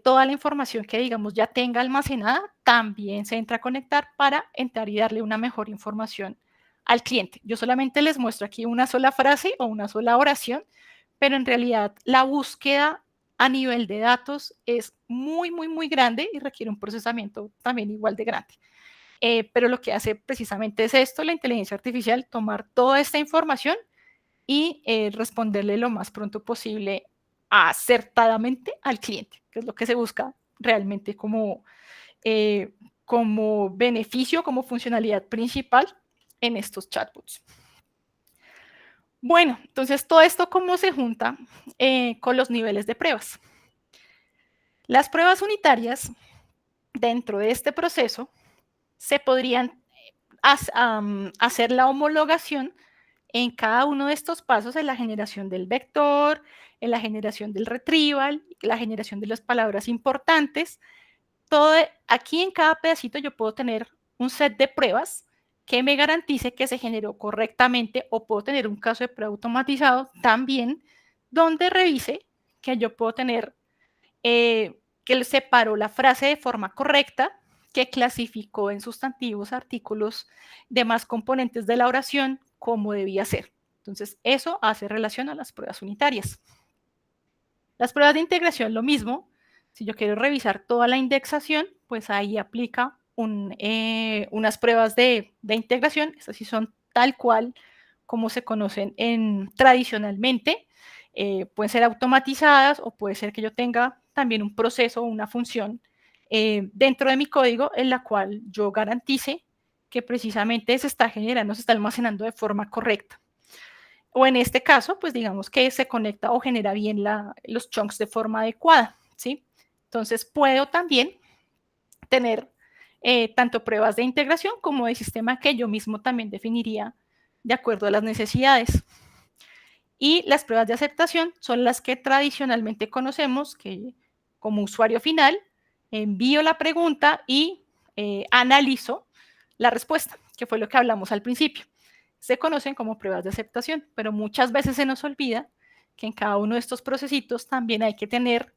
Toda la información que, digamos, ya tenga almacenada también se entra a conectar para entrar y darle una mejor información al cliente. Yo solamente les muestro aquí una sola frase o una sola oración, pero en realidad la búsqueda a nivel de datos es muy, muy, muy grande y requiere un procesamiento también igual de grande. Pero lo que hace precisamente es esto, la inteligencia artificial, tomar toda esta información y responderle lo más pronto posible acertadamente al cliente, que es lo que se busca realmente como beneficio, como funcionalidad principal en estos chatbots. Bueno, entonces todo esto cómo se junta con los niveles de pruebas. Las pruebas unitarias dentro de este proceso se podrían hacer la homologación en cada uno de estos pasos, en la generación del vector, en la generación del retrieval, la generación de las palabras importantes. Todo aquí en cada pedacito yo puedo tener un set de pruebas que me garantice que se generó correctamente, o puedo tener un caso de prueba automatizado también donde revise que yo puedo tener que separó la frase de forma correcta, que clasificó en sustantivos, artículos, demás componentes de la oración como debía ser. Entonces, eso hace relación a las pruebas unitarias. Las pruebas de integración, lo mismo. Si yo quiero revisar toda la indexación, pues ahí aplica unas pruebas de integración. Estas sí son tal cual como se conocen tradicionalmente. Pueden ser automatizadas, o puede ser que yo tenga también un proceso o una función dentro de mi código en la cual yo garantice que precisamente se está generando, se está almacenando de forma correcta. O en este caso, pues digamos que se conecta o genera bien los chunks de forma adecuada, ¿sí? Entonces puedo también tener tanto pruebas de integración como de sistema que yo mismo también definiría de acuerdo a las necesidades. Y las pruebas de aceptación son las que tradicionalmente conocemos, que como usuario final envío la pregunta y analizo la respuesta, que fue lo que hablamos al principio. Se conocen como pruebas de aceptación, pero muchas veces se nos olvida que en cada uno de estos procesitos también hay que tener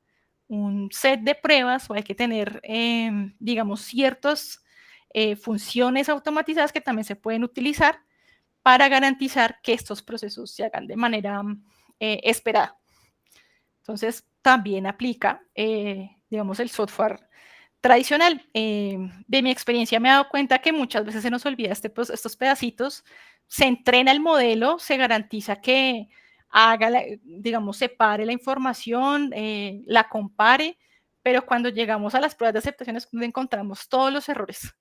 un set de pruebas, o hay que tener, digamos, ciertas funciones automatizadas que también se pueden utilizar para garantizar que estos procesos se hagan de manera esperada. Entonces, también aplica, digamos, el software tradicional. De mi experiencia me he dado cuenta que muchas veces se nos olvida estos pedacitos, se entrena el modelo, se garantiza que digamos, separe la información, la compare, pero cuando llegamos a las pruebas de aceptación es donde encontramos todos los errores,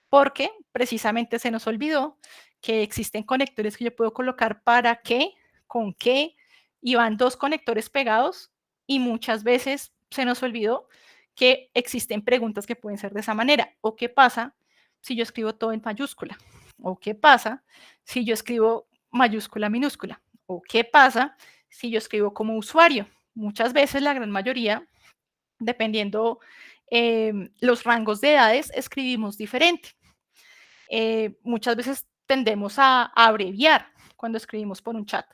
porque precisamente se nos olvidó que existen conectores que yo puedo colocar para qué, con qué, y van 2 conectores pegados, y muchas veces se nos olvidó que existen preguntas que pueden ser de esa manera. ¿O qué pasa si yo escribo todo en mayúscula? ¿O qué pasa si yo escribo mayúscula, minúscula? ¿O qué pasa si yo escribo como usuario? Muchas veces, la gran mayoría, dependiendo los rangos de edades, escribimos diferente. Muchas veces tendemos a abreviar cuando escribimos por un chat.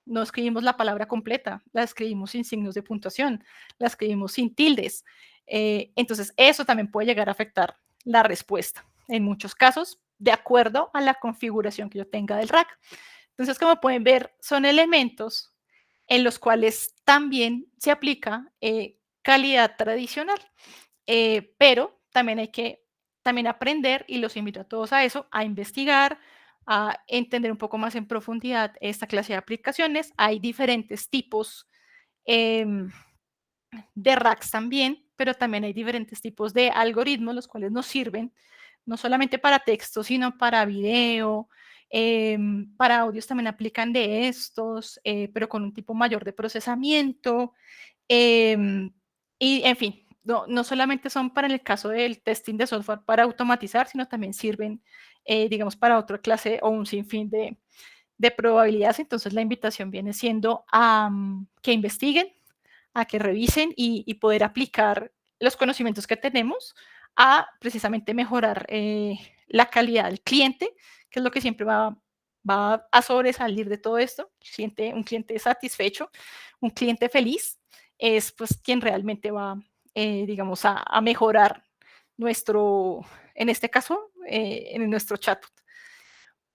No escribimos la palabra completa, la escribimos sin signos de puntuación, la escribimos sin tildes. Entonces, eso también puede llegar a afectar la respuesta, en muchos casos, de acuerdo a la configuración que yo tenga del rack. Entonces, como pueden ver, son elementos en los cuales también se aplica calidad tradicional, pero también hay que también aprender, y los invito a todos a eso, a investigar, a entender un poco más en profundidad esta clase de aplicaciones. Hay diferentes tipos eh, de racks también, pero también hay diferentes tipos de algoritmos, los cuales nos sirven no solamente para texto, sino para video, para audios también aplican de estos, pero con un tipo mayor de procesamiento. Y en fin, no solamente son para el caso del testing de software para automatizar, sino también sirven, digamos, para otra clase o un sinfín de probabilidades. Entonces, la invitación viene siendo a que investiguen, a que revisen y poder aplicar los conocimientos que tenemos a precisamente mejorar la calidad del cliente, que es lo que siempre va a sobresalir de todo esto. Un cliente satisfecho, un cliente feliz, es pues quien realmente va, digamos, a mejorar nuestro, en este caso, en nuestro chatbot.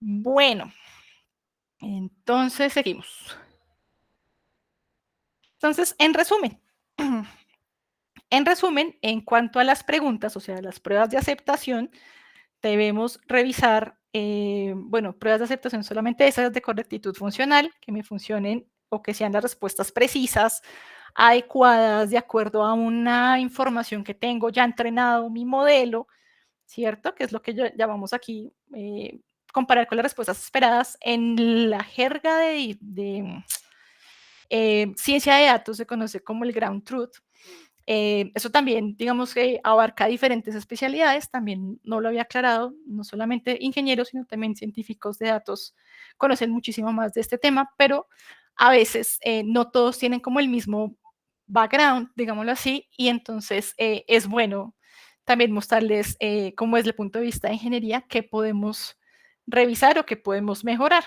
Bueno, entonces seguimos. Entonces, en cuanto a las preguntas, o sea, las pruebas de aceptación, debemos revisar, bueno, pruebas de aceptación solamente esas de correctitud funcional, que me funcionen o que sean las respuestas precisas, adecuadas, de acuerdo a una información que tengo ya entrenado mi modelo, ¿cierto? Que es lo que llamamos aquí, comparar con las respuestas esperadas. En la jerga de ciencia de datos se conoce como el ground truth. Eso también, digamos que abarca diferentes especialidades, también no lo había aclarado, no solamente ingenieros, sino también científicos de datos conocen muchísimo más de este tema, pero a veces no todos tienen como el mismo background, digámoslo así, y entonces es bueno también mostrarles cómo es el punto de vista de ingeniería, qué podemos revisar o qué podemos mejorar.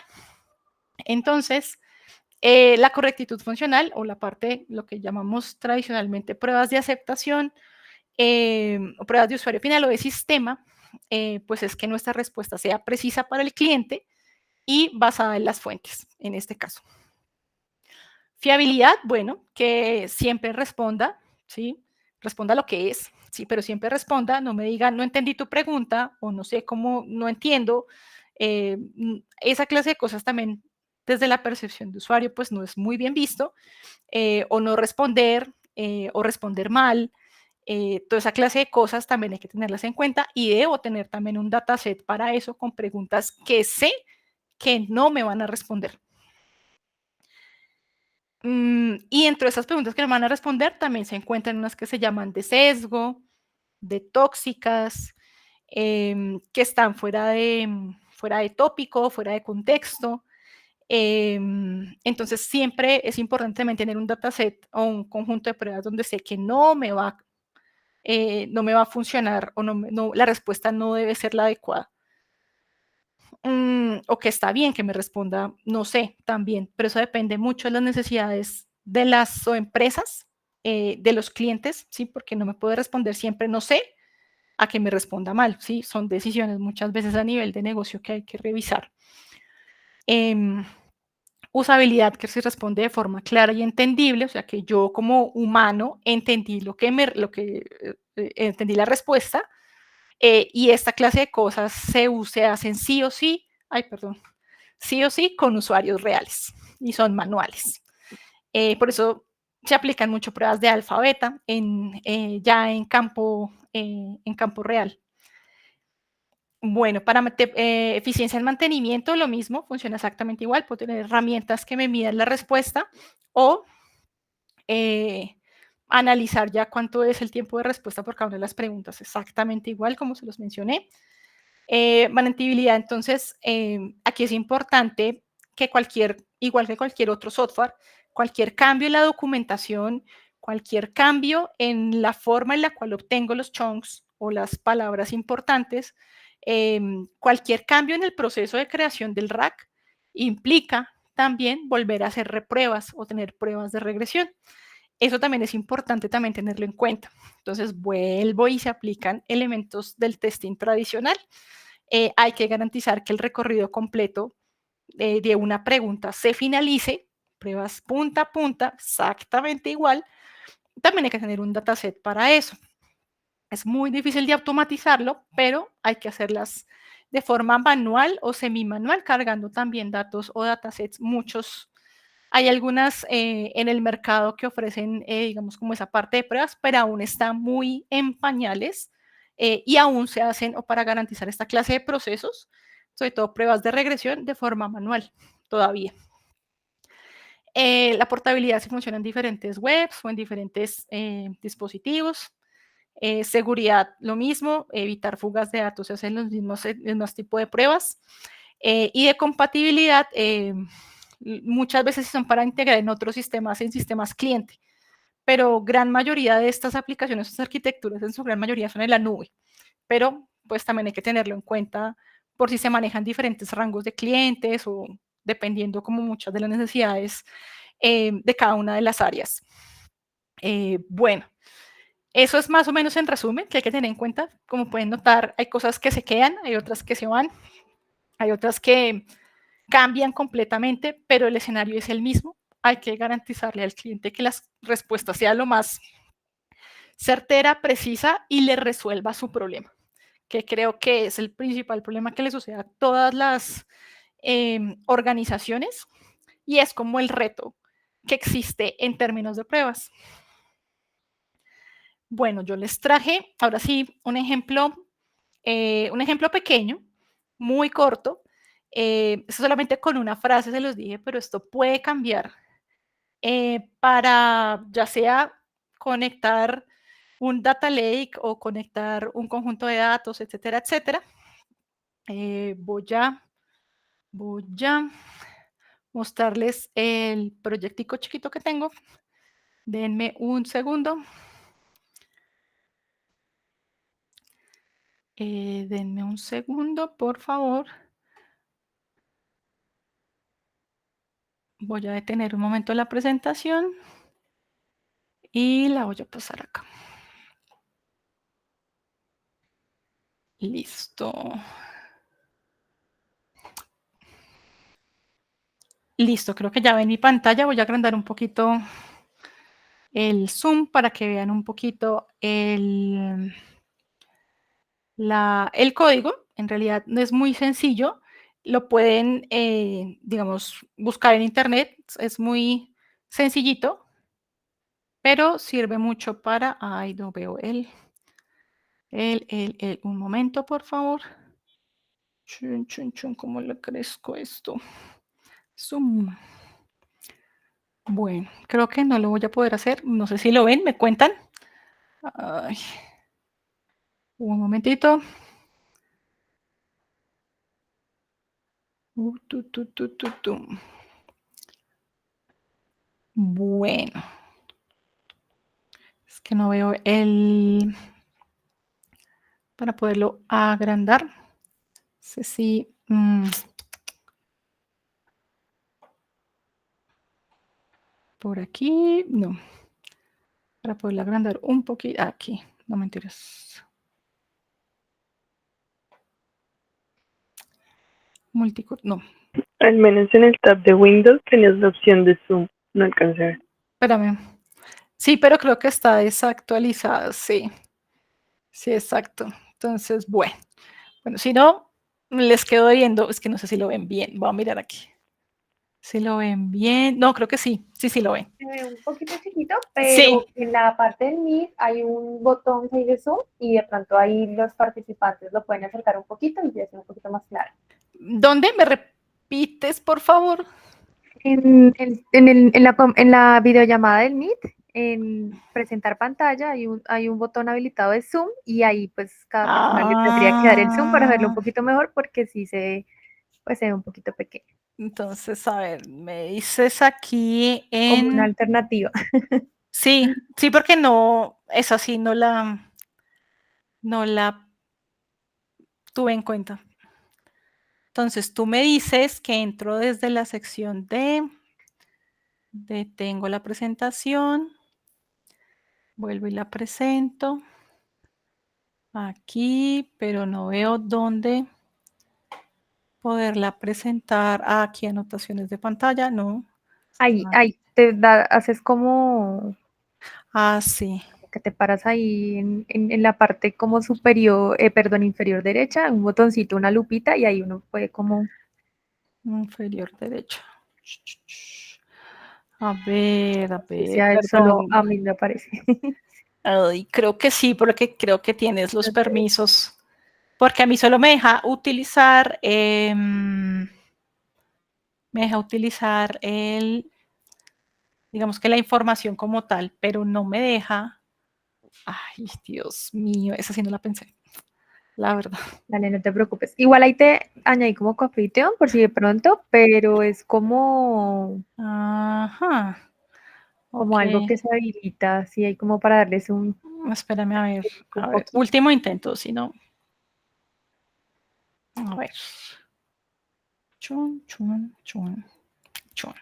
Entonces, la correctitud funcional, o la parte, lo que llamamos tradicionalmente pruebas de aceptación, o pruebas de usuario final o de sistema, pues es que nuestra respuesta sea precisa para el cliente y basada en las fuentes, en este caso. Fiabilidad, bueno, que siempre responda, ¿sí? Responda lo que es, sí, pero siempre responda, no me diga, no entendí tu pregunta, o no sé cómo, no entiendo. Esa clase de cosas también, desde la percepción de usuario, pues no es muy bien visto, o no responder, o responder mal. Toda esa clase de cosas también hay que tenerlas en cuenta, y debo tener también un dataset para eso, con preguntas que sé que no me van a responder. Y dentro de esas preguntas que nos van a responder también se encuentran unas que se llaman de sesgo, de tóxicas, que están fuera de tópico, fuera de contexto. Entonces siempre es importante también tener un dataset o un conjunto de pruebas donde sé que no me va a funcionar, o la respuesta no debe ser la adecuada. O que está bien que me responda, no sé, también, pero eso depende mucho de las necesidades de las empresas, de los clientes, ¿sí? Porque no me puede responder siempre no sé, a que me responda mal, ¿sí? Son decisiones muchas veces a nivel de negocio que hay que revisar. Usabilidad, que se responde de forma clara y entendible, o sea, que yo como humano entendí entendí la respuesta, y esta clase de cosas se hacen sí o sí, sí o sí con usuarios reales y son manuales. Por eso se aplican mucho pruebas de alfa beta ya en campo real. Bueno, para eficiencia en mantenimiento, lo mismo, funciona exactamente igual. Puedo tener herramientas que me midan la respuesta o analizar ya cuánto es el tiempo de respuesta por cada una de las preguntas, exactamente igual como se los mencioné. Mantenibilidad, entonces, aquí es importante que igual que cualquier otro software, cualquier cambio en la documentación, cualquier cambio en la forma en la cual obtengo los chunks o las palabras importantes, cualquier cambio en el proceso de creación del rack implica también volver a hacer repruebas o tener pruebas de regresión. Eso también es importante también tenerlo en cuenta. Entonces, vuelvo y se aplican elementos del testing tradicional. Hay que garantizar que el recorrido completo de una pregunta se finalice, pruebas punta a punta, exactamente igual. También hay que tener un dataset para eso. Es muy difícil de automatizarlo, pero hay que hacerlas de forma manual o semi-manual, cargando también datos o datasets. Hay algunas en el mercado que ofrecen, digamos, como esa parte de pruebas, pero aún está muy en pañales y aún se hacen, o para garantizar esta clase de procesos, sobre todo pruebas de regresión de forma manual todavía. La portabilidad se funciona en diferentes webs o en diferentes dispositivos. Seguridad, lo mismo, evitar fugas de datos, se hacen los mismos tipos de pruebas. Y de compatibilidad, muchas veces son para integrar en otros sistemas, en sistemas cliente, pero gran mayoría de estas aplicaciones, estas arquitecturas, en su gran mayoría son en la nube, pero pues también hay que tenerlo en cuenta por si se manejan diferentes rangos de clientes o dependiendo como muchas de las necesidades de cada una de las áreas. Bueno, eso es más o menos en resumen que hay que tener en cuenta. Como pueden notar, hay cosas que se quedan, hay otras que se van, hay otras que cambian completamente, pero el escenario es el mismo. Hay que garantizarle al cliente que la respuesta sea lo más certera, precisa y le resuelva su problema, que creo que es el principal problema que le sucede a todas las organizaciones y es como el reto que existe en términos de pruebas. Bueno, yo les traje ahora sí un ejemplo pequeño, muy corto. Solamente con una frase se los dije, pero esto puede cambiar para ya sea conectar un data lake o conectar un conjunto de datos, etcétera, etcétera. Voy a mostrarles el proyectico chiquito que tengo. Denme un segundo. Denme un segundo, por favor. Voy a detener un momento la presentación y la voy a pasar acá. Listo. Listo, creo que ya ven mi pantalla. Voy a agrandar un poquito el zoom para que vean un poquito el código. En realidad no es muy sencillo. Lo pueden, digamos, buscar en internet. Es muy sencillito, pero sirve mucho para... Ay, no veo un momento, por favor. Chun, chun, chun, ¿cómo le crezco esto? Zoom. Bueno, creo que no lo voy a poder hacer. No sé si lo ven, ¿me cuentan? Ay, un momentito. Bueno, es que no veo para poderlo agrandar. No sé si... por aquí, no. Para poderlo agrandar un poquito, aquí, no mentiras. Multicut, no.
Al menos en el tab de Windows tenías la opción de zoom, no alcancé a ver.
Espérame. Sí, pero creo que está desactualizada, sí. Sí, exacto. Entonces, bueno, si no, Les quedo viendo, es que no sé si lo ven bien, voy a mirar aquí. Si lo ven bien, no, creo que sí, sí lo ven.
Se ve un poquito chiquito,
Sí.
pero en la parte del Meet hay un botón que dice Zoom y de pronto ahí los participantes lo pueden acercar un poquito y ya es un poquito más claro.
¿Dónde? ¿Me repites, por favor?
En la videollamada del Meet, en presentar pantalla, hay un botón habilitado de Zoom y ahí pues cada persona le tendría que dar el Zoom para verlo un poquito mejor porque sí pues, se ve un poquito pequeño.
Entonces, a ver, me dices aquí
Como una
en...
alternativa.
Sí, porque no, esa sí no la tuve en cuenta. Entonces, tú me dices que entro desde la sección de detengo la presentación, vuelvo y la presento aquí, pero no veo dónde poderla presentar. Aquí anotaciones de pantalla, no.
Ahí haces como
Sí.
que te paras ahí en la parte como superior, perdón, inferior derecha, un botoncito, una lupita y ahí uno puede como...
Inferior derecho. A ver,
solo
perdón.
a mí me aparece.
Ay, creo que sí, porque creo que tienes los permisos. Porque a mí solo me deja utilizar, digamos que la información como tal, pero no me deja. Ay, Dios mío, esa sí no la pensé, la verdad.
Dale, no te preocupes. Igual ahí te añadí como coanfitrión por si de pronto, pero es
Ajá.
como
Ok.
algo que se habilita, así hay como para darles
Espérame a ver.
un poquito.
Último intento, si no. A ver. Chun, chun, chun, chun.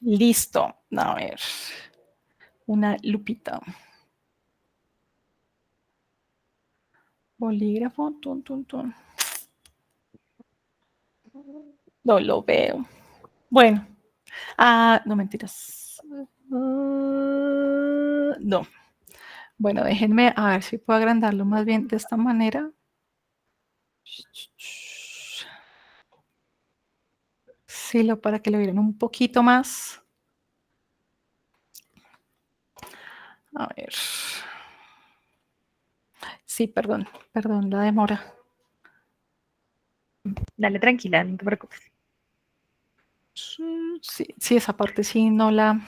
Listo. A ver. Una lupita. Bolígrafo. Tun, tun, tun. No lo veo. Bueno. No mentiras. No. Bueno, déjenme a ver si puedo agrandarlo más bien de esta manera. Sí, para que lo vieran un poquito más. A ver. Sí, perdón la demora.
Dale tranquila, no te preocupes.
Sí, esa parte sí no la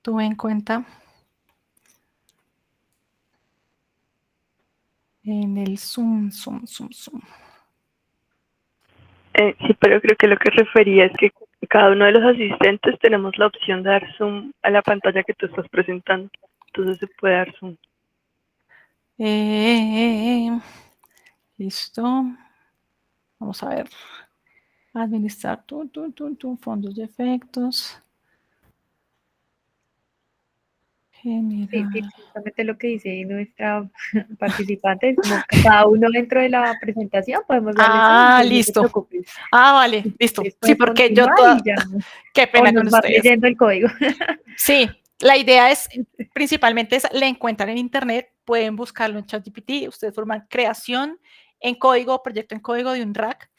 tuve en cuenta. En el zoom.
Sí, pero creo que lo que refería es que cada uno de los asistentes tenemos la opción de dar zoom a la pantalla que tú estás presentando. Entonces se puede dar zoom.
Listo. Vamos a ver. Administrar fondos de efectos.
Sí,
Generar.
justamente lo que dice nuestra participante es como que cada uno dentro de la presentación podemos darle zoom, entonces no te
Listo.
preocupes.
Vale,
Si
listo.
quieres
Sí,
puedes
porque yo
continuar
toda...
y ya.
Qué
O
pena con
nos vas
ustedes.
leyendo el código.
Sí, la idea es, principalmente, la encuentran en internet, pueden buscarlo en ChatGPT, ustedes forman creación en código, proyecto en código de un rack.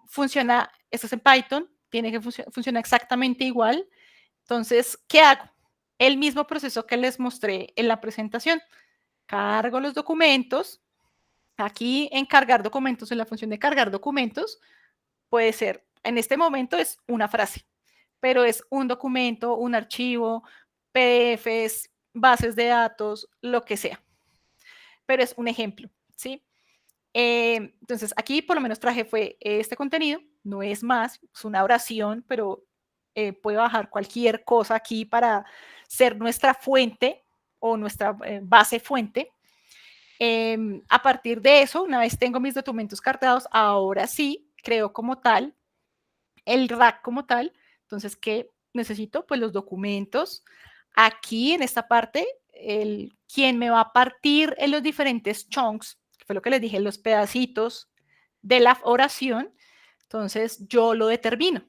Funciona, esto es en Python, tiene que funciona exactamente igual. Entonces, ¿qué hago? El mismo proceso que les mostré en la presentación. Cargo los documentos. Aquí en cargar documentos, en la función de cargar documentos, puede ser, en este momento es una frase, pero es un documento, un archivo, PDFs, bases de datos, lo que sea. Pero es un ejemplo, ¿sí? Entonces, aquí por lo menos traje fue este contenido, no es más, es una oración, pero puede bajar cualquier cosa aquí para ser nuestra fuente o nuestra base fuente. A partir de eso, una vez tengo mis documentos cargados, ahora sí creo como tal el rack como tal. Entonces, ¿qué necesito? Pues los documentos. Aquí en esta parte, quien me va a partir en los diferentes chunks, que fue lo que les dije, los pedacitos de la oración, entonces yo lo determino.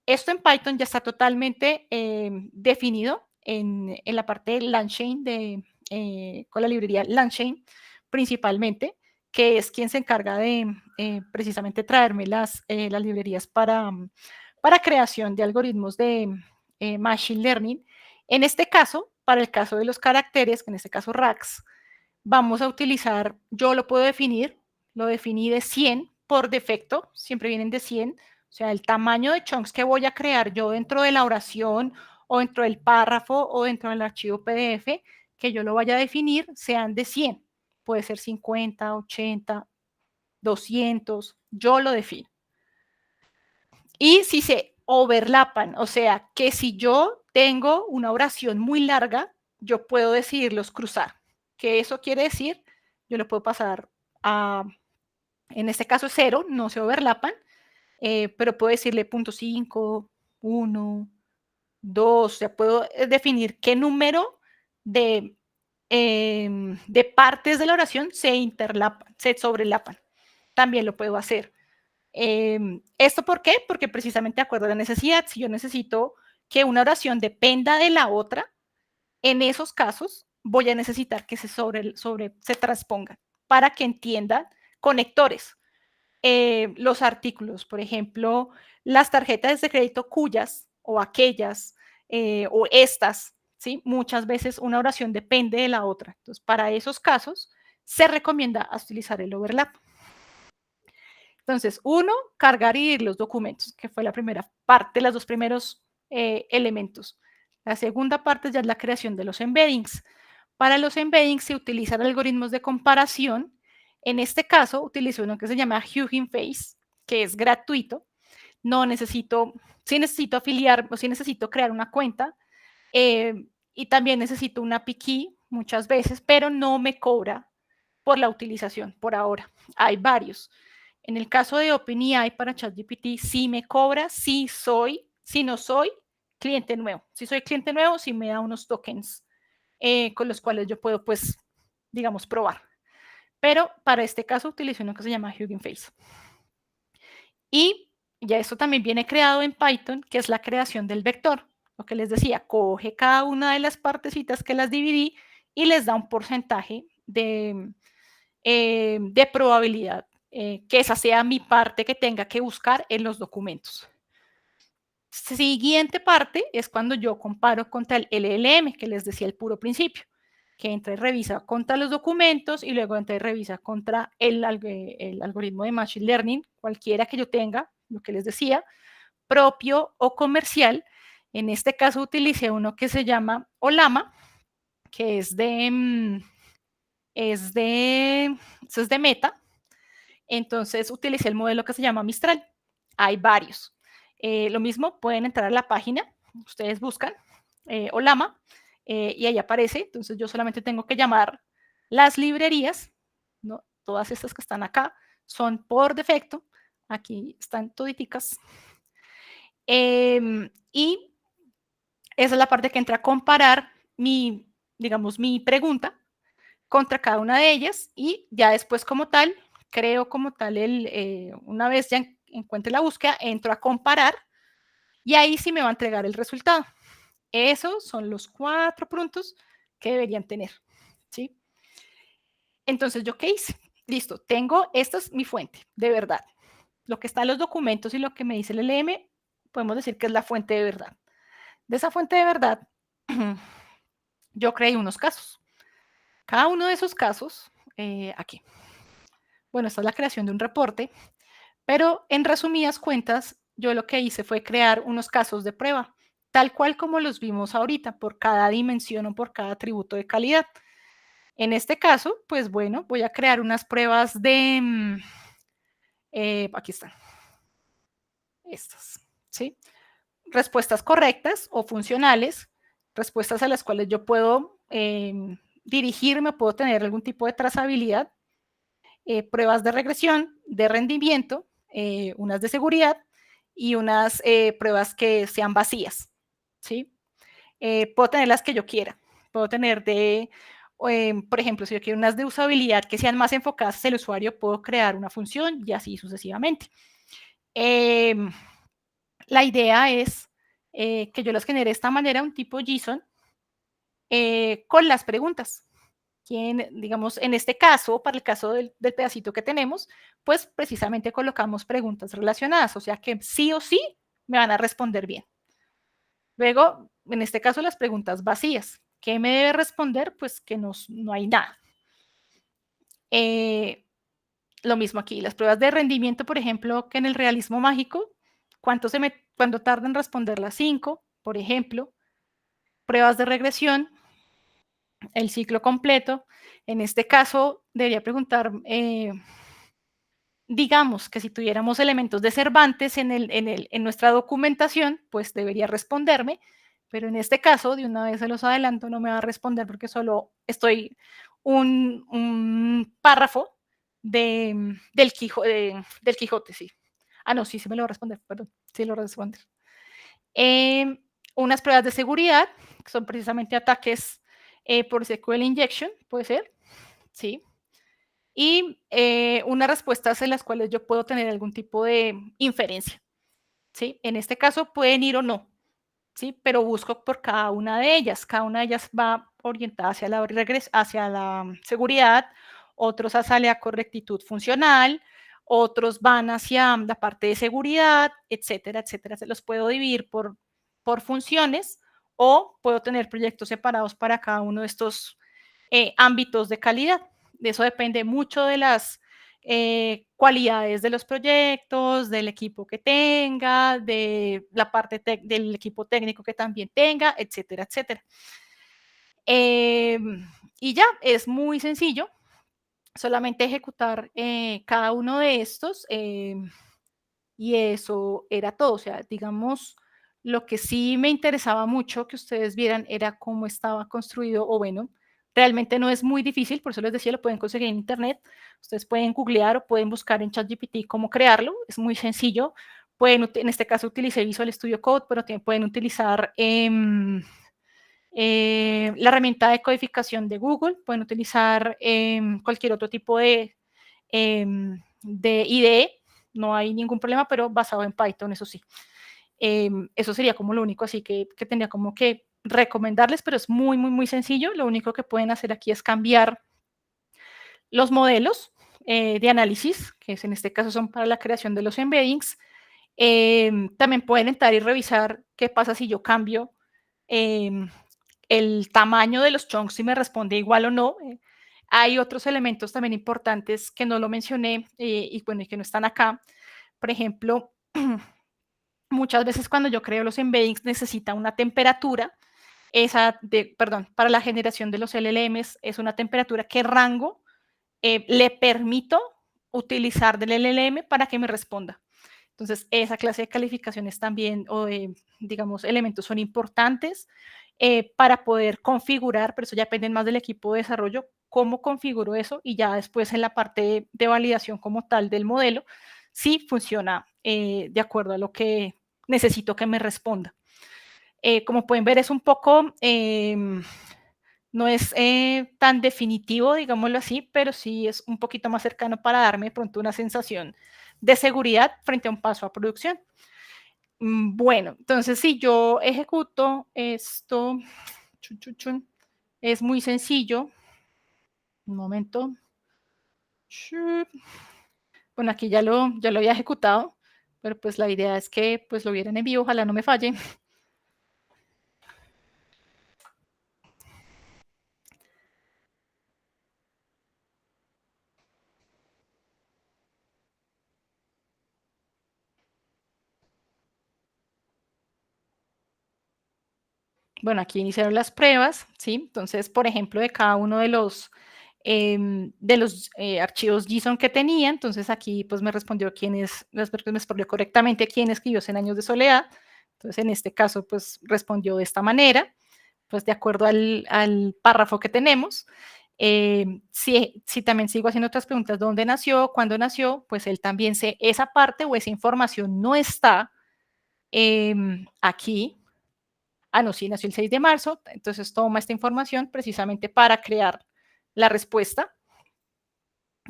Esto en Python ya está totalmente definido en la parte de LangChain, con la librería LangChain principalmente, que es quien se encarga de precisamente traerme las librerías para creación de algoritmos de Machine Learning. En este caso, para el caso de los caracteres, en este caso RACs, vamos a utilizar, yo lo puedo definir, lo definí de 100 por defecto, siempre vienen de 100, o sea, el tamaño de chunks que voy a crear yo dentro de la oración o dentro del párrafo o dentro del archivo PDF que yo lo vaya a definir sean de 100. Puede ser 50, 80, 200, yo lo defino. Y si se overlapan, o sea, que si yo tengo una oración muy larga, yo puedo decidirlos cruzar. ¿Qué eso quiere decir? Yo lo puedo pasar a, en este caso 0, no se overlapan, pero puedo decirle 0.5, 1, 2, o sea, puedo definir qué número de partes de la oración se sobrelapan. También lo puedo hacer. ¿Esto por qué? Porque precisamente de acuerdo a la necesidad, si yo necesito que una oración dependa de la otra, en esos casos voy a necesitar que se transpongan para que entiendan conectores. Los artículos, por ejemplo, las tarjetas de crédito cuyas o aquellas o estas, ¿sí? Muchas veces una oración depende de la otra. Entonces, para esos casos, se recomienda utilizar el overlap. Entonces, uno, cargar y ir los documentos, que fue la primera parte, los dos primeros elementos. La segunda parte ya es la creación de los embeddings. Para los embeddings se utilizan algoritmos de comparación. En este caso, utilizo uno que se llama Hugging Face, que es gratuito. No necesito, sí necesito afiliar, o sí necesito crear una cuenta. Y también necesito una API key muchas veces, pero no me cobra por la utilización por ahora. Hay varios. En el caso de OpenAI para ChatGPT, sí me cobra, si no soy cliente nuevo. Si soy cliente nuevo, sí me da unos tokens con los cuales yo puedo, pues, digamos, probar. Pero para este caso utilizo uno que se llama Hugging Face. Y ya esto también viene creado en Python, que es la creación del vector. Lo que les decía, coge cada una de las partecitas que las dividí y les da un porcentaje de probabilidad que esa sea mi parte que tenga que buscar en los documentos. Siguiente parte es cuando yo comparo contra el LLM, que les decía al puro principio, que entra y revisa contra los documentos y luego entra y revisa contra el algoritmo de Machine Learning, cualquiera que yo tenga, lo que les decía, propio o comercial. En este caso utilicé uno que se llama Olama, que es de Meta. Entonces utilicé el modelo que se llama Mistral. Hay varios. Lo mismo, pueden entrar a la página, ustedes buscan Olama y ahí aparece. Entonces yo solamente tengo que llamar las librerías, ¿no? Todas estas que están acá son por defecto. Aquí están toditicas. Y esa es la parte que entra a comparar mi pregunta contra cada una de ellas y ya después como tal, creo como tal una vez ya encuentre la búsqueda, entro a comparar y ahí sí me va a entregar el resultado. Esos son los 4 puntos que deberían tener, ¿sí? Entonces, ¿yo qué hice? Listo, esta es mi fuente, de verdad. Lo que está en los documentos y lo que me dice el LM, podemos decir que es la fuente de verdad. De esa fuente de verdad, yo creé unos casos. Cada uno de esos casos, aquí. Bueno, esta es la creación de un reporte, pero en resumidas cuentas, yo lo que hice fue crear unos casos de prueba, tal cual como los vimos ahorita, por cada dimensión o por cada atributo de calidad. En este caso, pues bueno, voy a crear unas pruebas de, aquí están, estas, ¿sí? Respuestas correctas o funcionales, respuestas a las cuales yo puedo dirigirme, puedo tener algún tipo de trazabilidad, pruebas de regresión, de rendimiento, unas de seguridad y unas pruebas que sean vacías, ¿sí? Puedo tener las que yo quiera. Puedo tener por ejemplo, si yo quiero unas de usabilidad que sean más enfocadas hacia el usuario, puedo crear una función y así sucesivamente. La idea es que yo las genere de esta manera, un tipo JSON, con las preguntas. digamos, en este caso, para el caso del pedacito que tenemos, pues precisamente colocamos preguntas relacionadas, o sea que sí o sí me van a responder bien. Luego, en este caso, las preguntas vacías. ¿Qué me debe responder? Pues que no hay nada. Lo mismo aquí, las pruebas de rendimiento, por ejemplo, que en el realismo mágico, ¿cuánto tarda en responder las 5, por ejemplo? Pruebas de regresión, el ciclo completo. En este caso, debería preguntar, digamos que si tuviéramos elementos de Cervantes en nuestra documentación, pues debería responderme, pero en este caso, de una vez se los adelanto, no me va a responder porque solo estoy un párrafo del Quijote, sí. Ah, no, sí me lo va a responder, perdón, sí lo va a responder. Unas pruebas de seguridad, que son precisamente ataques por SQL injection, puede ser, sí. Y unas respuestas en las cuales yo puedo tener algún tipo de inferencia, ¿sí? En este caso pueden ir o no, ¿sí? Pero busco por cada una de ellas. Cada una de ellas va orientada hacia la seguridad, otros hacia la correctitud funcional, otros van hacia la parte de seguridad, etcétera, etcétera. Se los puedo dividir por funciones o puedo tener proyectos separados para cada uno de estos ámbitos de calidad. De eso depende mucho de las cualidades de los proyectos, del equipo que tenga, de la parte del equipo técnico que también tenga, etcétera, etcétera. Y ya, es muy sencillo, solamente ejecutar cada uno de estos y eso era todo. O sea, digamos, lo que sí me interesaba mucho que ustedes vieran era cómo estaba construido, o bueno, realmente no es muy difícil, por eso les decía, lo pueden conseguir en internet, ustedes pueden googlear o pueden buscar en ChatGPT cómo crearlo, es muy sencillo, en este caso utilicé Visual Studio Code, pero también pueden utilizar la herramienta de codificación de Google, pueden utilizar cualquier otro tipo de IDE, no hay ningún problema, pero basado en Python, eso sí. Eso sería como lo único así que tendría como que recomendarles, pero es muy, muy, muy sencillo. Lo único que pueden hacer aquí es cambiar los modelos de análisis, que en este caso son para la creación de los embeddings. También pueden entrar y revisar qué pasa si yo cambio el tamaño de los chunks, si me responde igual o no. Hay otros elementos también importantes que no lo mencioné y bueno, y que no están acá. Por ejemplo, muchas veces cuando yo creo los embeddings necesita una temperatura, para la generación de los LLMs es una temperatura, ¿qué rango le permito utilizar del LLM para que me responda? Entonces, esa clase de calificaciones también, o digamos, elementos son importantes para poder configurar, pero eso ya depende más del equipo de desarrollo, cómo configuro eso y ya después en la parte de validación como tal del modelo, sí funciona de acuerdo a lo que necesito que me responda. Como pueden ver, es un poco, no es tan definitivo, digámoslo así, pero sí es un poquito más cercano para darme de pronto una sensación de seguridad frente a un paso a producción. Bueno, entonces si yo ejecuto esto, es muy sencillo. Un momento. Bueno, aquí ya lo había ejecutado, pero pues la idea es que pues lo vieran en vivo, ojalá no me falle. Bueno, aquí iniciaron las pruebas, ¿sí? Entonces, por ejemplo, de cada uno de los archivos JSON que tenía, entonces aquí pues me respondió correctamente quién escribió 100 años de soledad. Entonces, en este caso, pues respondió de esta manera, pues de acuerdo al párrafo que tenemos. Si también sigo haciendo otras preguntas, ¿dónde nació? ¿Cuándo nació? Pues él también esa parte o esa información no está aquí. Ah, no, sí, nació el 6 de marzo, entonces toma esta información precisamente para crear la respuesta.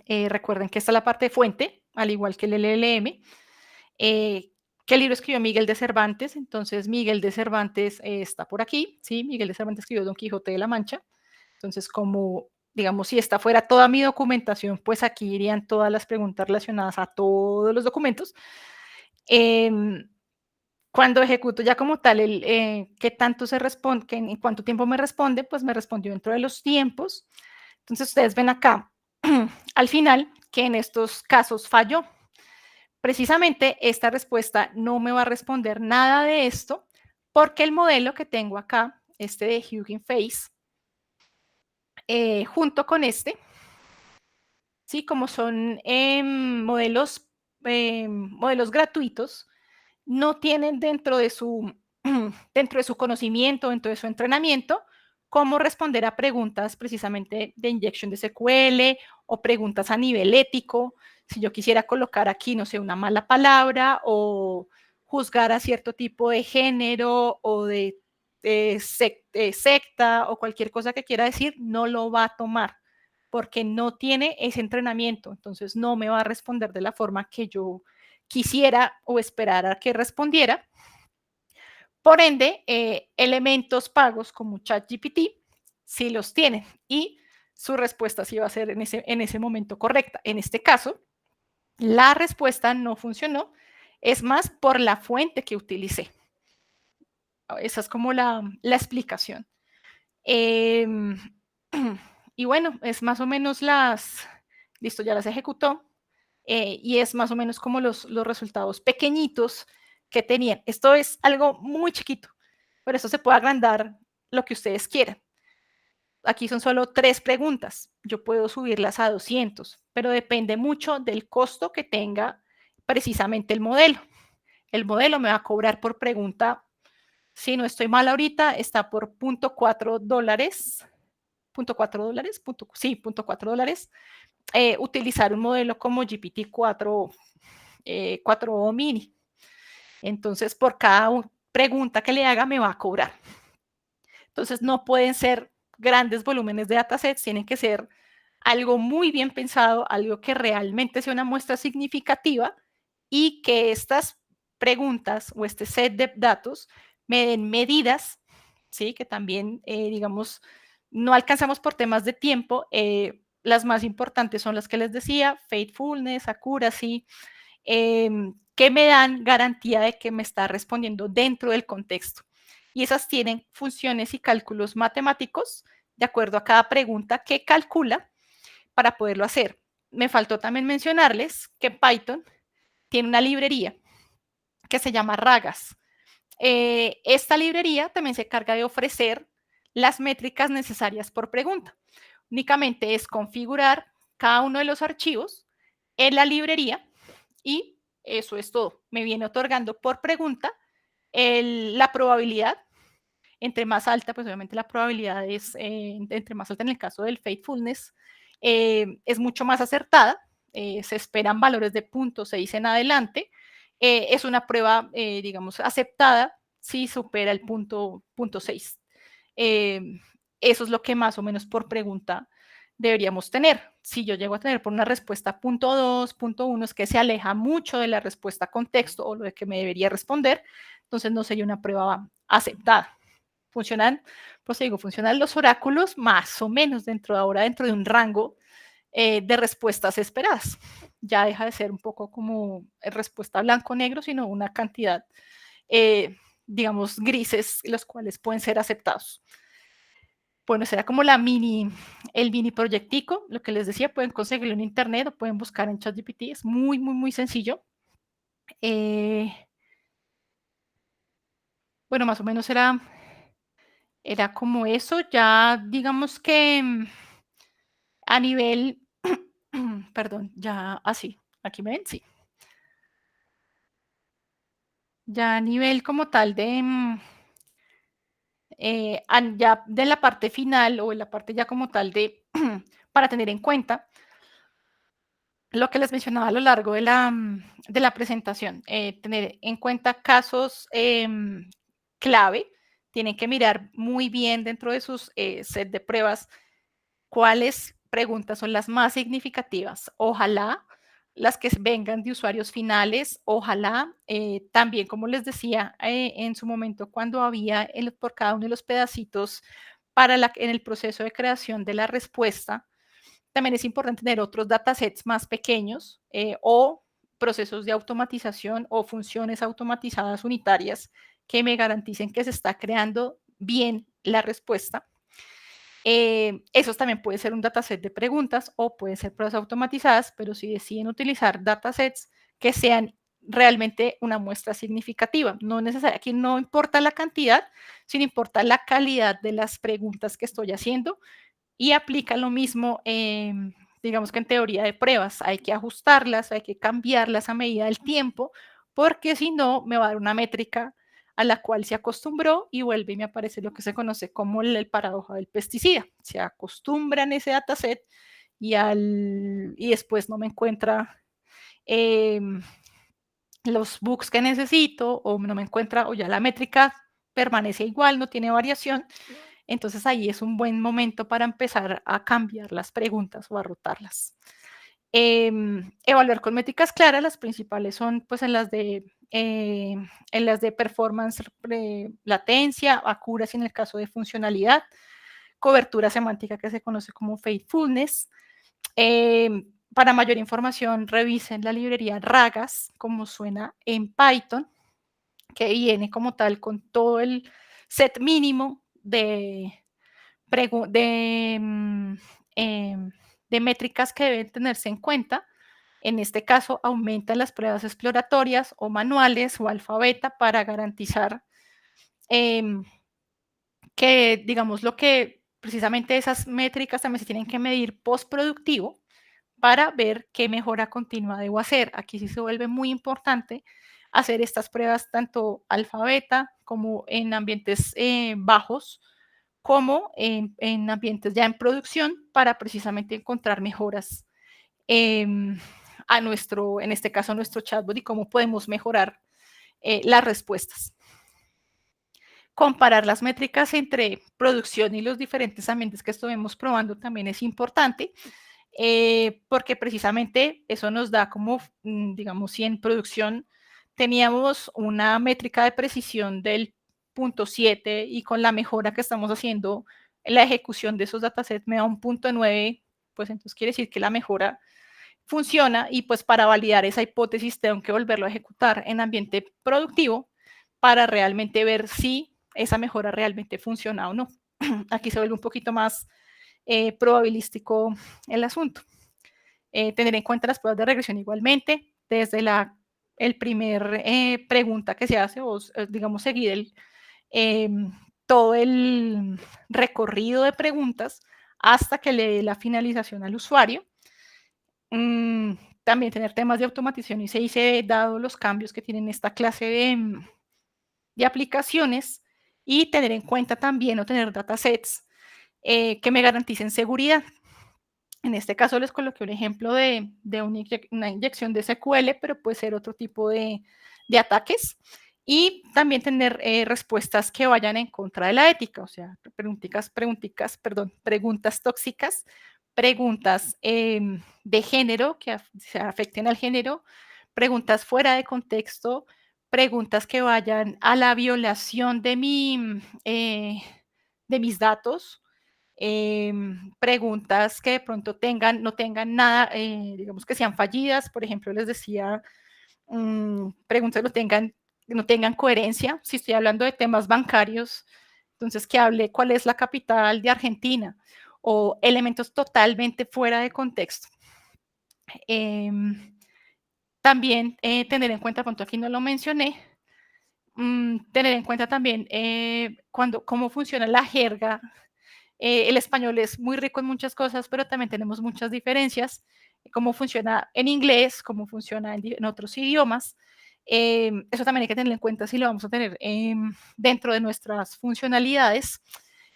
Recuerden que esta es la parte de fuente, al igual que el LLM. ¿Qué libro escribió Miguel de Cervantes? Entonces, Miguel de Cervantes está por aquí, ¿sí? Miguel de Cervantes escribió Don Quijote de la Mancha. Entonces, como digamos, si esta fuera toda mi documentación, pues aquí irían todas las preguntas relacionadas a todos los documentos. Cuando ejecuto ya como tal qué tanto se responde, en cuánto tiempo me responde, pues me respondió dentro de los tiempos. Entonces ustedes ven acá al final que en estos casos falló. Precisamente esta respuesta no me va a responder nada de esto porque el modelo que tengo acá, este de Hugging Face, junto con este, ¿sí? Como son modelos gratuitos, no tienen dentro de su conocimiento, dentro de su entrenamiento, cómo responder a preguntas precisamente de inyección de SQL o preguntas a nivel ético. Si yo quisiera colocar aquí, no sé, una mala palabra o juzgar a cierto tipo de género o de secta o cualquier cosa que quiera decir, no lo va a tomar porque no tiene ese entrenamiento. Entonces no me va a responder de la forma que yo quisiera o esperara que respondiera. Por ende, elementos pagos como ChatGPT sí los tienen y su respuesta sí va a ser en ese momento correcta. En este caso, la respuesta no funcionó, es más por la fuente que utilicé. Esa es como la explicación. Y bueno, es más o menos listo, ya las ejecutó. Y es más o menos como los resultados pequeñitos que tenían. Esto es algo muy chiquito, pero eso se puede agrandar lo que ustedes quieran. Aquí son solo 3 preguntas. Yo puedo subirlas a 200, pero depende mucho del costo que tenga precisamente el modelo. El modelo me va a cobrar por pregunta, si no estoy mal ahorita, está por $0.4. $0.4, sí, $0.4. Utilizar un modelo como GPT-4 4O mini. Entonces, por cada pregunta que le haga, me va a cobrar. Entonces, no pueden ser grandes volúmenes de datasets, tienen que ser algo muy bien pensado, algo que realmente sea una muestra significativa y que estas preguntas o este set de datos me den medidas, ¿sí? Que también, digamos, no alcanzamos por temas de tiempo. Las más importantes son las que les decía, faithfulness, accuracy, que me dan garantía de que me está respondiendo dentro del contexto. Y esas tienen funciones y cálculos matemáticos de acuerdo a cada pregunta que calcula para poderlo hacer. Me faltó también mencionarles que Python tiene una librería que se llama Ragas. Esta librería también se encarga de ofrecer las métricas necesarias por pregunta. Únicamente es configurar cada uno de los archivos en la librería y eso es todo. Me viene otorgando por pregunta la probabilidad. Entre más alta, pues obviamente la probabilidad es, entre más alta en el caso del faithfulness, es mucho más acertada. Se esperan valores de 0.6 en adelante. Es una prueba, digamos, aceptada si supera el 0.6. Eso es lo que más o menos por pregunta deberíamos tener. Si yo llego a tener por una respuesta 0.2, 0.1, es que se aleja mucho de la respuesta contexto o lo de que me debería responder, entonces no sería una prueba aceptada. Funcionan, pues digo, funcionan los oráculos más o menos dentro de un rango de respuestas esperadas. Ya deja de ser un poco como respuesta blanco-negro, sino una cantidad, digamos, grises, los cuales pueden ser aceptados. Bueno, será como el mini proyectico, lo que les decía, pueden conseguirlo en internet o pueden buscar en ChatGPT, es muy, muy, muy sencillo. Bueno, más o menos era como eso, ya digamos que a nivel, perdón, ya así, aquí me ven, sí. Ya a nivel como tal de, ya de la parte final o en la parte ya como tal de, para tener en cuenta lo que les mencionaba a lo largo de la presentación, tener en cuenta casos clave, tienen que mirar muy bien dentro de sus set de pruebas cuáles preguntas son las más significativas. Ojalá las que vengan de usuarios finales, ojalá también, como les decía en su momento, cuando había por cada uno de los pedacitos en el proceso de creación de la respuesta, también es importante tener otros datasets más pequeños o procesos de automatización o funciones automatizadas unitarias que me garanticen que se está creando bien la respuesta. Esos también puede ser un dataset de preguntas o puede ser pruebas automatizadas, pero si deciden utilizar datasets que sean realmente una muestra significativa. No necesariamente, aquí no importa la cantidad, sino importa la calidad de las preguntas que estoy haciendo y aplica lo mismo, digamos que en teoría de pruebas, hay que ajustarlas, hay que cambiarlas a medida del tiempo, porque si no me va a dar una métrica a la cual se acostumbró y vuelve y me aparece lo que se conoce como el paradoja del pesticida. Se acostumbra en ese dataset y después no me encuentra los bugs que necesito o no me encuentra o ya la métrica permanece igual, no tiene variación. Entonces ahí es un buen momento para empezar a cambiar las preguntas o a rotarlas. Evaluar con métricas claras, las principales son pues en las de performance, latencia, accuracy en el caso de funcionalidad, cobertura semántica que se conoce como faithfulness. Para mayor información revisen la librería Ragas, como suena en Python, que viene como tal con todo el set mínimo de métricas que deben tenerse en cuenta. En este caso, aumentan las pruebas exploratorias o manuales o alfabeta para garantizar que, digamos, lo que precisamente esas métricas también se tienen que medir postproductivo para ver qué mejora continua debo hacer. Aquí sí se vuelve muy importante hacer estas pruebas tanto alfabeta como en ambientes bajos, como en ambientes ya en producción para precisamente encontrar mejoras en este caso, a nuestro chatbot y cómo podemos mejorar las respuestas. Comparar las métricas entre producción y los diferentes ambientes que estuvimos probando también es importante, porque precisamente eso nos da como, digamos, si en producción teníamos una métrica de precisión del 0.7 y con la mejora que estamos haciendo en la ejecución de esos datasets me da un 0.9, pues entonces quiere decir que la mejora funciona y pues para validar esa hipótesis tengo que volverlo a ejecutar en ambiente productivo para realmente ver si esa mejora realmente funciona o no. Aquí se vuelve un poquito más probabilístico el asunto. Tener en cuenta las pruebas de regresión igualmente, desde el primer pregunta que se hace, o digamos seguir todo el recorrido de preguntas hasta que le dé la finalización al usuario. También tener temas de automatización y CICD, dado los cambios que tienen esta clase de aplicaciones, y tener en cuenta también o tener datasets que me garanticen seguridad. En este caso les coloqué un ejemplo de una inyección de SQL, pero puede ser otro tipo de ataques. Y también tener respuestas que vayan en contra de la ética, o sea, preguntas tóxicas, preguntas de género que se afecten al género, preguntas fuera de contexto, preguntas que vayan a la violación de mis datos, preguntas que de pronto no tengan nada, digamos que sean fallidas. Por ejemplo, les decía, preguntas que no tengan coherencia. Si estoy hablando de temas bancarios, entonces que hable cuál es la capital de Argentina o elementos totalmente fuera de contexto. También tener en cuenta, pronto aquí no lo mencioné, tener en cuenta también cómo funciona la jerga. El español es muy rico en muchas cosas, pero también tenemos muchas diferencias. Cómo funciona en inglés, cómo funciona en otros idiomas. Eso también hay que tener en cuenta si lo vamos a tener dentro de nuestras funcionalidades.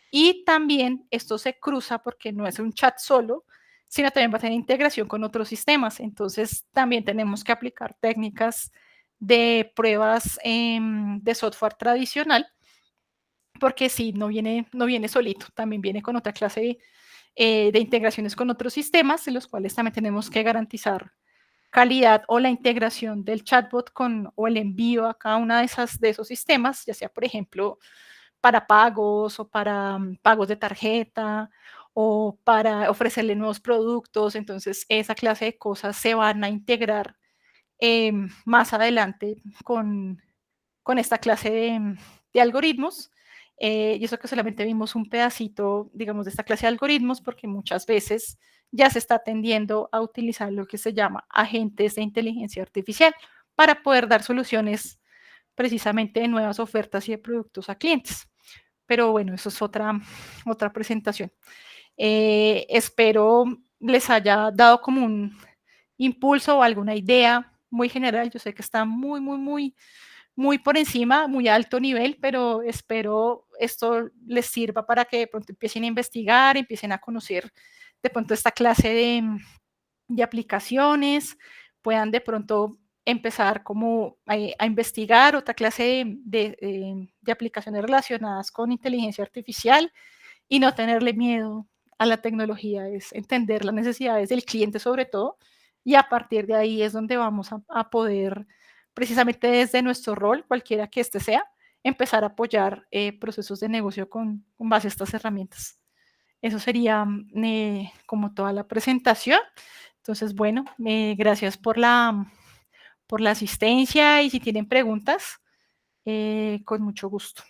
Y también esto se cruza porque no es un chat solo, sino también va a tener integración con otros sistemas. Entonces, también tenemos que aplicar técnicas de pruebas de software tradicional, porque sí, no viene solito, también viene con otra clase de integraciones con otros sistemas, en los cuales también tenemos que garantizar calidad o la integración del chatbot o el envío a cada una de esos sistemas, ya sea, por ejemplo, para pagos o para pagos de tarjeta o para ofrecerle nuevos productos. Entonces, esa clase de cosas se van a integrar más adelante con esta clase de algoritmos. Y eso que solamente vimos un pedacito, digamos, de esta clase de algoritmos, porque muchas veces ya se está tendiendo a utilizar lo que se llama agentes de inteligencia artificial para poder dar soluciones precisamente de nuevas ofertas y de productos a clientes. Pero bueno, eso es otra presentación. Espero les haya dado como un impulso o alguna idea muy general. Yo sé que está muy por encima, muy alto nivel, pero espero esto les sirva para que de pronto empiecen a investigar, empiecen a conocer de pronto esta clase de aplicaciones, puedan de pronto empezar como a investigar otra clase de aplicaciones relacionadas con inteligencia artificial y no tenerle miedo a la tecnología, es entender las necesidades del cliente sobre todo, y a partir de ahí es donde vamos a poder, precisamente desde nuestro rol, cualquiera que este sea, empezar a apoyar procesos de negocio con base a estas herramientas. Eso sería como toda la presentación. Entonces, bueno, gracias por la asistencia y si tienen preguntas, con mucho gusto.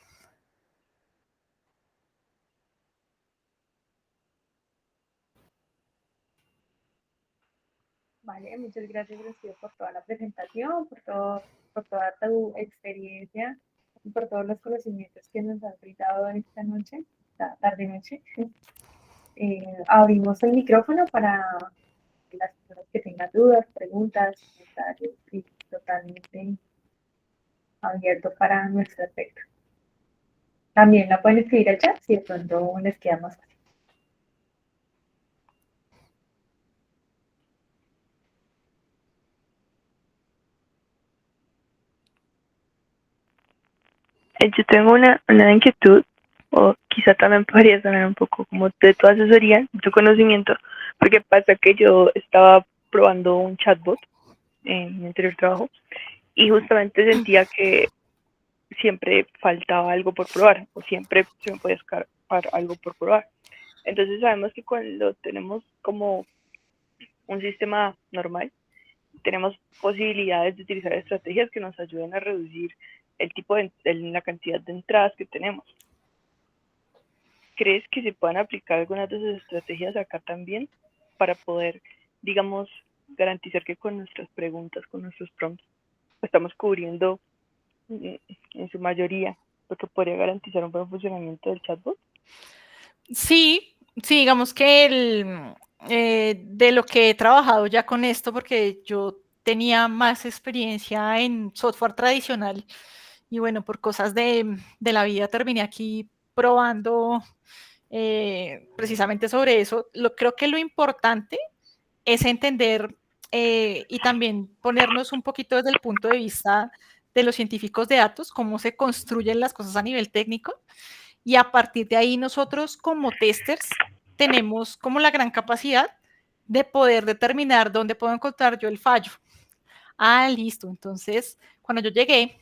Vale, muchas gracias, Rocío, por toda la presentación, por toda tu experiencia y por todos los conocimientos que nos has brindado esta noche, esta tarde-noche. Abrimos el micrófono para las personas que tengan dudas, preguntas, comentarios y totalmente abierto para nuestro aspecto. También la pueden escribir al chat si de pronto les queda más fácil.
Yo tengo una inquietud, o quizá también podría sonar un poco como de tu asesoría, de tu conocimiento, porque pasa que yo estaba probando un chatbot en mi anterior trabajo y justamente sentía que siempre faltaba algo por probar, o siempre se me podía escapar algo por probar. Entonces sabemos que cuando tenemos como un sistema normal, tenemos posibilidades de utilizar estrategias que nos ayuden a reducir el tipo la cantidad de entradas que tenemos. ¿Crees que se puedan aplicar algunas de esas estrategias acá también para poder, digamos, garantizar que con nuestras preguntas, con nuestros prompts, estamos cubriendo en su mayoría lo que podría garantizar un buen funcionamiento del chatbot?
Sí, sí, digamos que de lo que he trabajado ya con esto, porque yo tenía más experiencia en software tradicional y bueno, por cosas de la vida terminé aquí probando precisamente sobre eso. Creo que lo importante es entender y también ponernos un poquito desde el punto de vista de los científicos de datos, cómo se construyen las cosas a nivel técnico y a partir de ahí nosotros como testers tenemos como la gran capacidad de poder determinar dónde puedo encontrar yo el fallo. Ah, listo. Entonces, cuando yo llegué,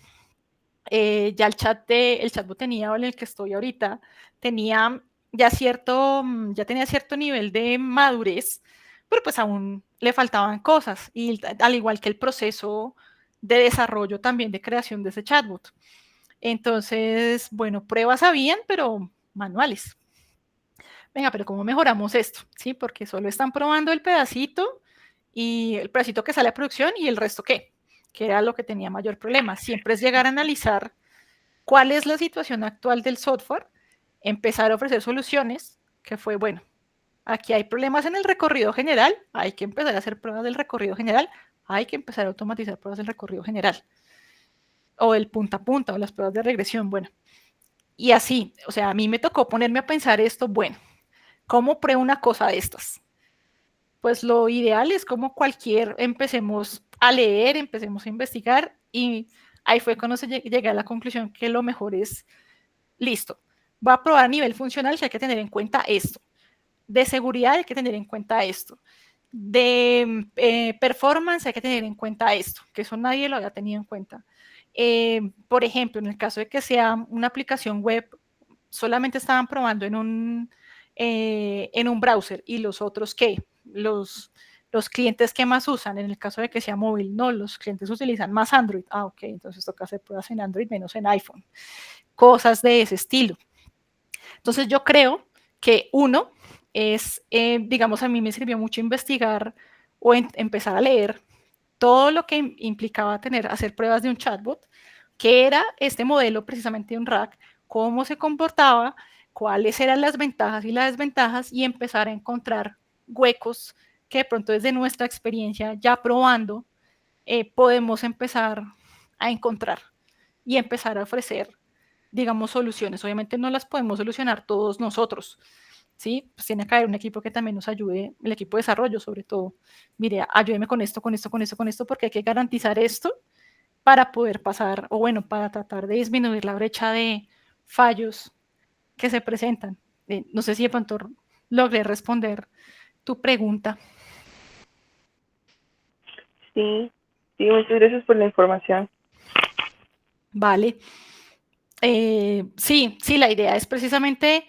ya el chatbot tenía, en el que estoy ahorita, tenía ya tenía cierto nivel de madurez, pero pues aún le faltaban cosas, y al igual que el proceso de desarrollo también de creación de ese chatbot. Entonces, bueno, pruebas habían, pero manuales. Venga, pero ¿cómo mejoramos esto? ¿Sí? Porque solo están probando el pedacito y el pedacito que sale a producción y el resto qué, que era lo que tenía mayor problema. Siempre es llegar a analizar cuál es la situación actual del software, empezar a ofrecer soluciones, que fue, bueno, aquí hay problemas en el recorrido general, hay que empezar a hacer pruebas del recorrido general, hay que empezar a automatizar pruebas del recorrido general, o el punta a punta, o las pruebas de regresión, bueno. Y así, o sea, a mí me tocó ponerme a pensar esto, bueno, ¿cómo pruebo una cosa de estas? Pues lo ideal es como empecemos a leer, empecemos a investigar y ahí fue cuando llegué a la conclusión que lo mejor es, listo, voy a probar a nivel funcional que hay que tener en cuenta esto, de seguridad hay que tener en cuenta esto, de performance hay que tener en cuenta esto, que eso nadie lo había tenido en cuenta. Por ejemplo, en el caso de que sea una aplicación web solamente estaban probando en un browser, y los otros, ¿qué? Los clientes que más usan, en el caso de que sea móvil, no, los clientes utilizan más Android. Ok, entonces toca hacer pruebas en Android menos en iPhone. Cosas de ese estilo. Entonces yo creo que uno es, digamos, a mí me sirvió mucho investigar o empezar a leer todo lo que implicaba hacer pruebas de un chatbot, qué era este modelo precisamente de un RAG, cómo se comportaba, cuáles eran las ventajas y las desventajas, y empezar a encontrar huecos que de pronto desde nuestra experiencia ya probando podemos empezar a encontrar y empezar a ofrecer, digamos, soluciones. Obviamente no las podemos solucionar todos nosotros, ¿sí? Pues tiene que haber un equipo que también nos ayude, el equipo de desarrollo sobre todo. Mire, ayúdeme con esto, porque hay que garantizar esto para poder pasar, o bueno, para tratar de disminuir la brecha de fallos que se presentan. No sé si de pronto logré responder tu pregunta.
Sí, muchas gracias por la información.
Vale. Sí, la idea es precisamente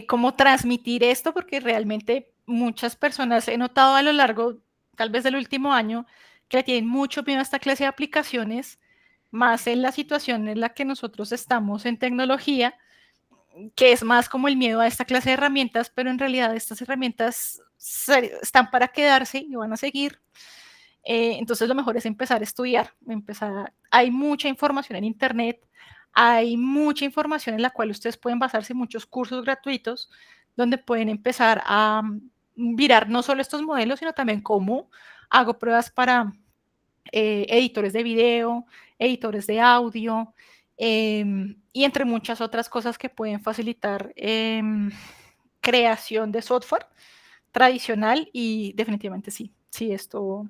cómo transmitir esto, porque realmente muchas personas he notado a lo largo, tal vez del último año, que le tienen mucho miedo a esta clase de aplicaciones, más en la situación en la que nosotros estamos en tecnología, que es más como el miedo a esta clase de herramientas, pero en realidad estas herramientas están para quedarse y van a seguir. Entonces lo mejor es empezar a estudiar, hay mucha información en internet, hay mucha información en la cual ustedes pueden basarse, muchos cursos gratuitos donde pueden empezar a mirar no solo estos modelos, sino también cómo hago pruebas para editores de video, editores de audio, y entre muchas otras cosas que pueden facilitar creación de software tradicional. Y definitivamente sí, esto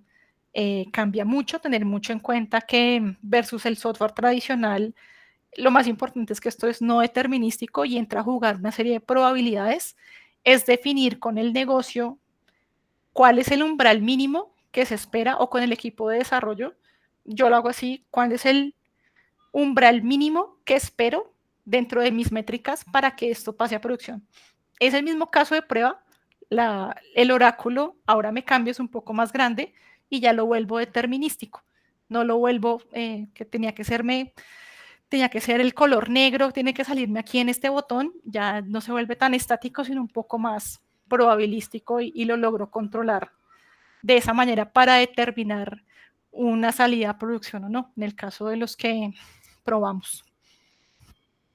cambia mucho, tener mucho en cuenta que versus el software tradicional, lo más importante es que esto es no determinístico y entra a jugar una serie de probabilidades, es definir con el negocio cuál es el umbral mínimo que se espera, o con el equipo de desarrollo, yo lo hago así, cuál es el umbral mínimo que espero dentro de mis métricas para que esto pase a producción. Es el mismo caso de prueba, el oráculo ahora me cambia, es un poco más grande y ya lo vuelvo determinístico. No lo vuelvo que tenía que ser el color negro, tiene que salirme aquí en este botón, ya no se vuelve tan estático, sino un poco más probabilístico, y lo logro controlar de esa manera para determinar una salida a producción o no, en el caso de los que probamos.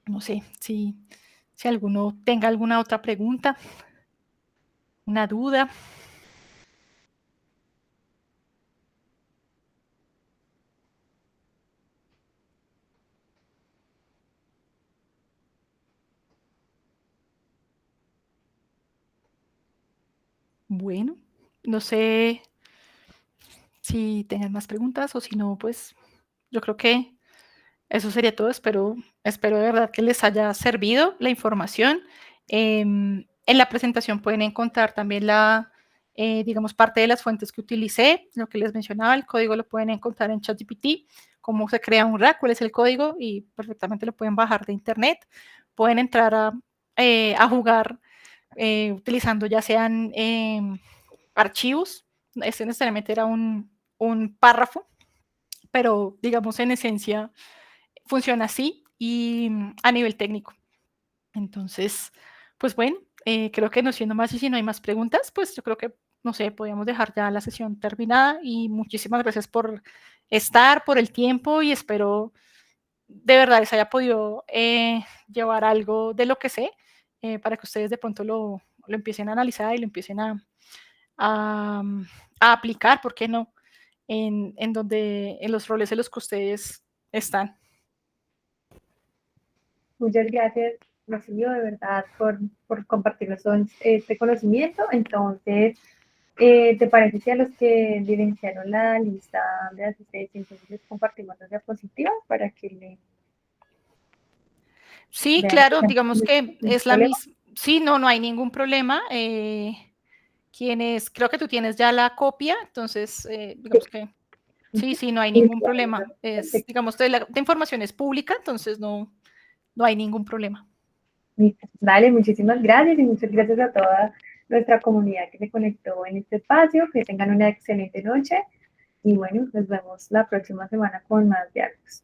No sé si alguno tenga alguna otra pregunta, una duda. Bueno, no sé si tengan más preguntas, o si no, pues yo creo que eso sería todo. Espero de verdad que les haya servido la información. En la presentación pueden encontrar también digamos, parte de las fuentes que utilicé, lo que les mencionaba, el código lo pueden encontrar en ChatGPT, cómo se crea un RAG, cuál es el código, y perfectamente lo pueden bajar de internet. Pueden entrar a jugar utilizando ya sean archivos, este necesariamente era un párrafo, pero digamos en esencia funciona así, y a nivel técnico. Entonces, pues bueno, creo que no siendo más, y si no hay más preguntas, pues yo creo que, no sé, podríamos dejar ya la sesión terminada, y muchísimas gracias por estar, por el tiempo, y espero de verdad les haya podido llevar algo de lo que sé, para que ustedes de pronto lo empiecen a analizar y lo empiecen a aplicar, ¿por qué no? En los roles en los que ustedes están.
Muchas gracias, Rocío, de verdad, por compartirnos todo este conocimiento. Entonces, ¿te parece si a los que evidenciaron la lista de asistencia, entonces les compartimos las diapositivas para que le
Sí,
vean?
claro, digamos que
¿Ningún
es la
problema?
misma. Sí, no hay ningún problema. Creo que tú tienes ya la copia, entonces, digamos que sí, no hay ningún problema. Digamos, la información es pública, entonces no hay ningún problema.
Listo. Dale, muchísimas gracias y muchas gracias a toda nuestra comunidad que se conectó en este espacio. Que tengan una excelente noche y bueno, nos vemos la próxima semana con más diálogos.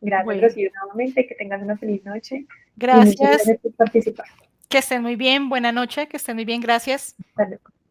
Gracias,
Bueno,
Rocío, nuevamente. Que tengas una feliz noche. Y muchas
gracias.
gracias por participar.
Que estén muy bien. Buena noche. Que estén muy bien. Gracias.
Hasta luego.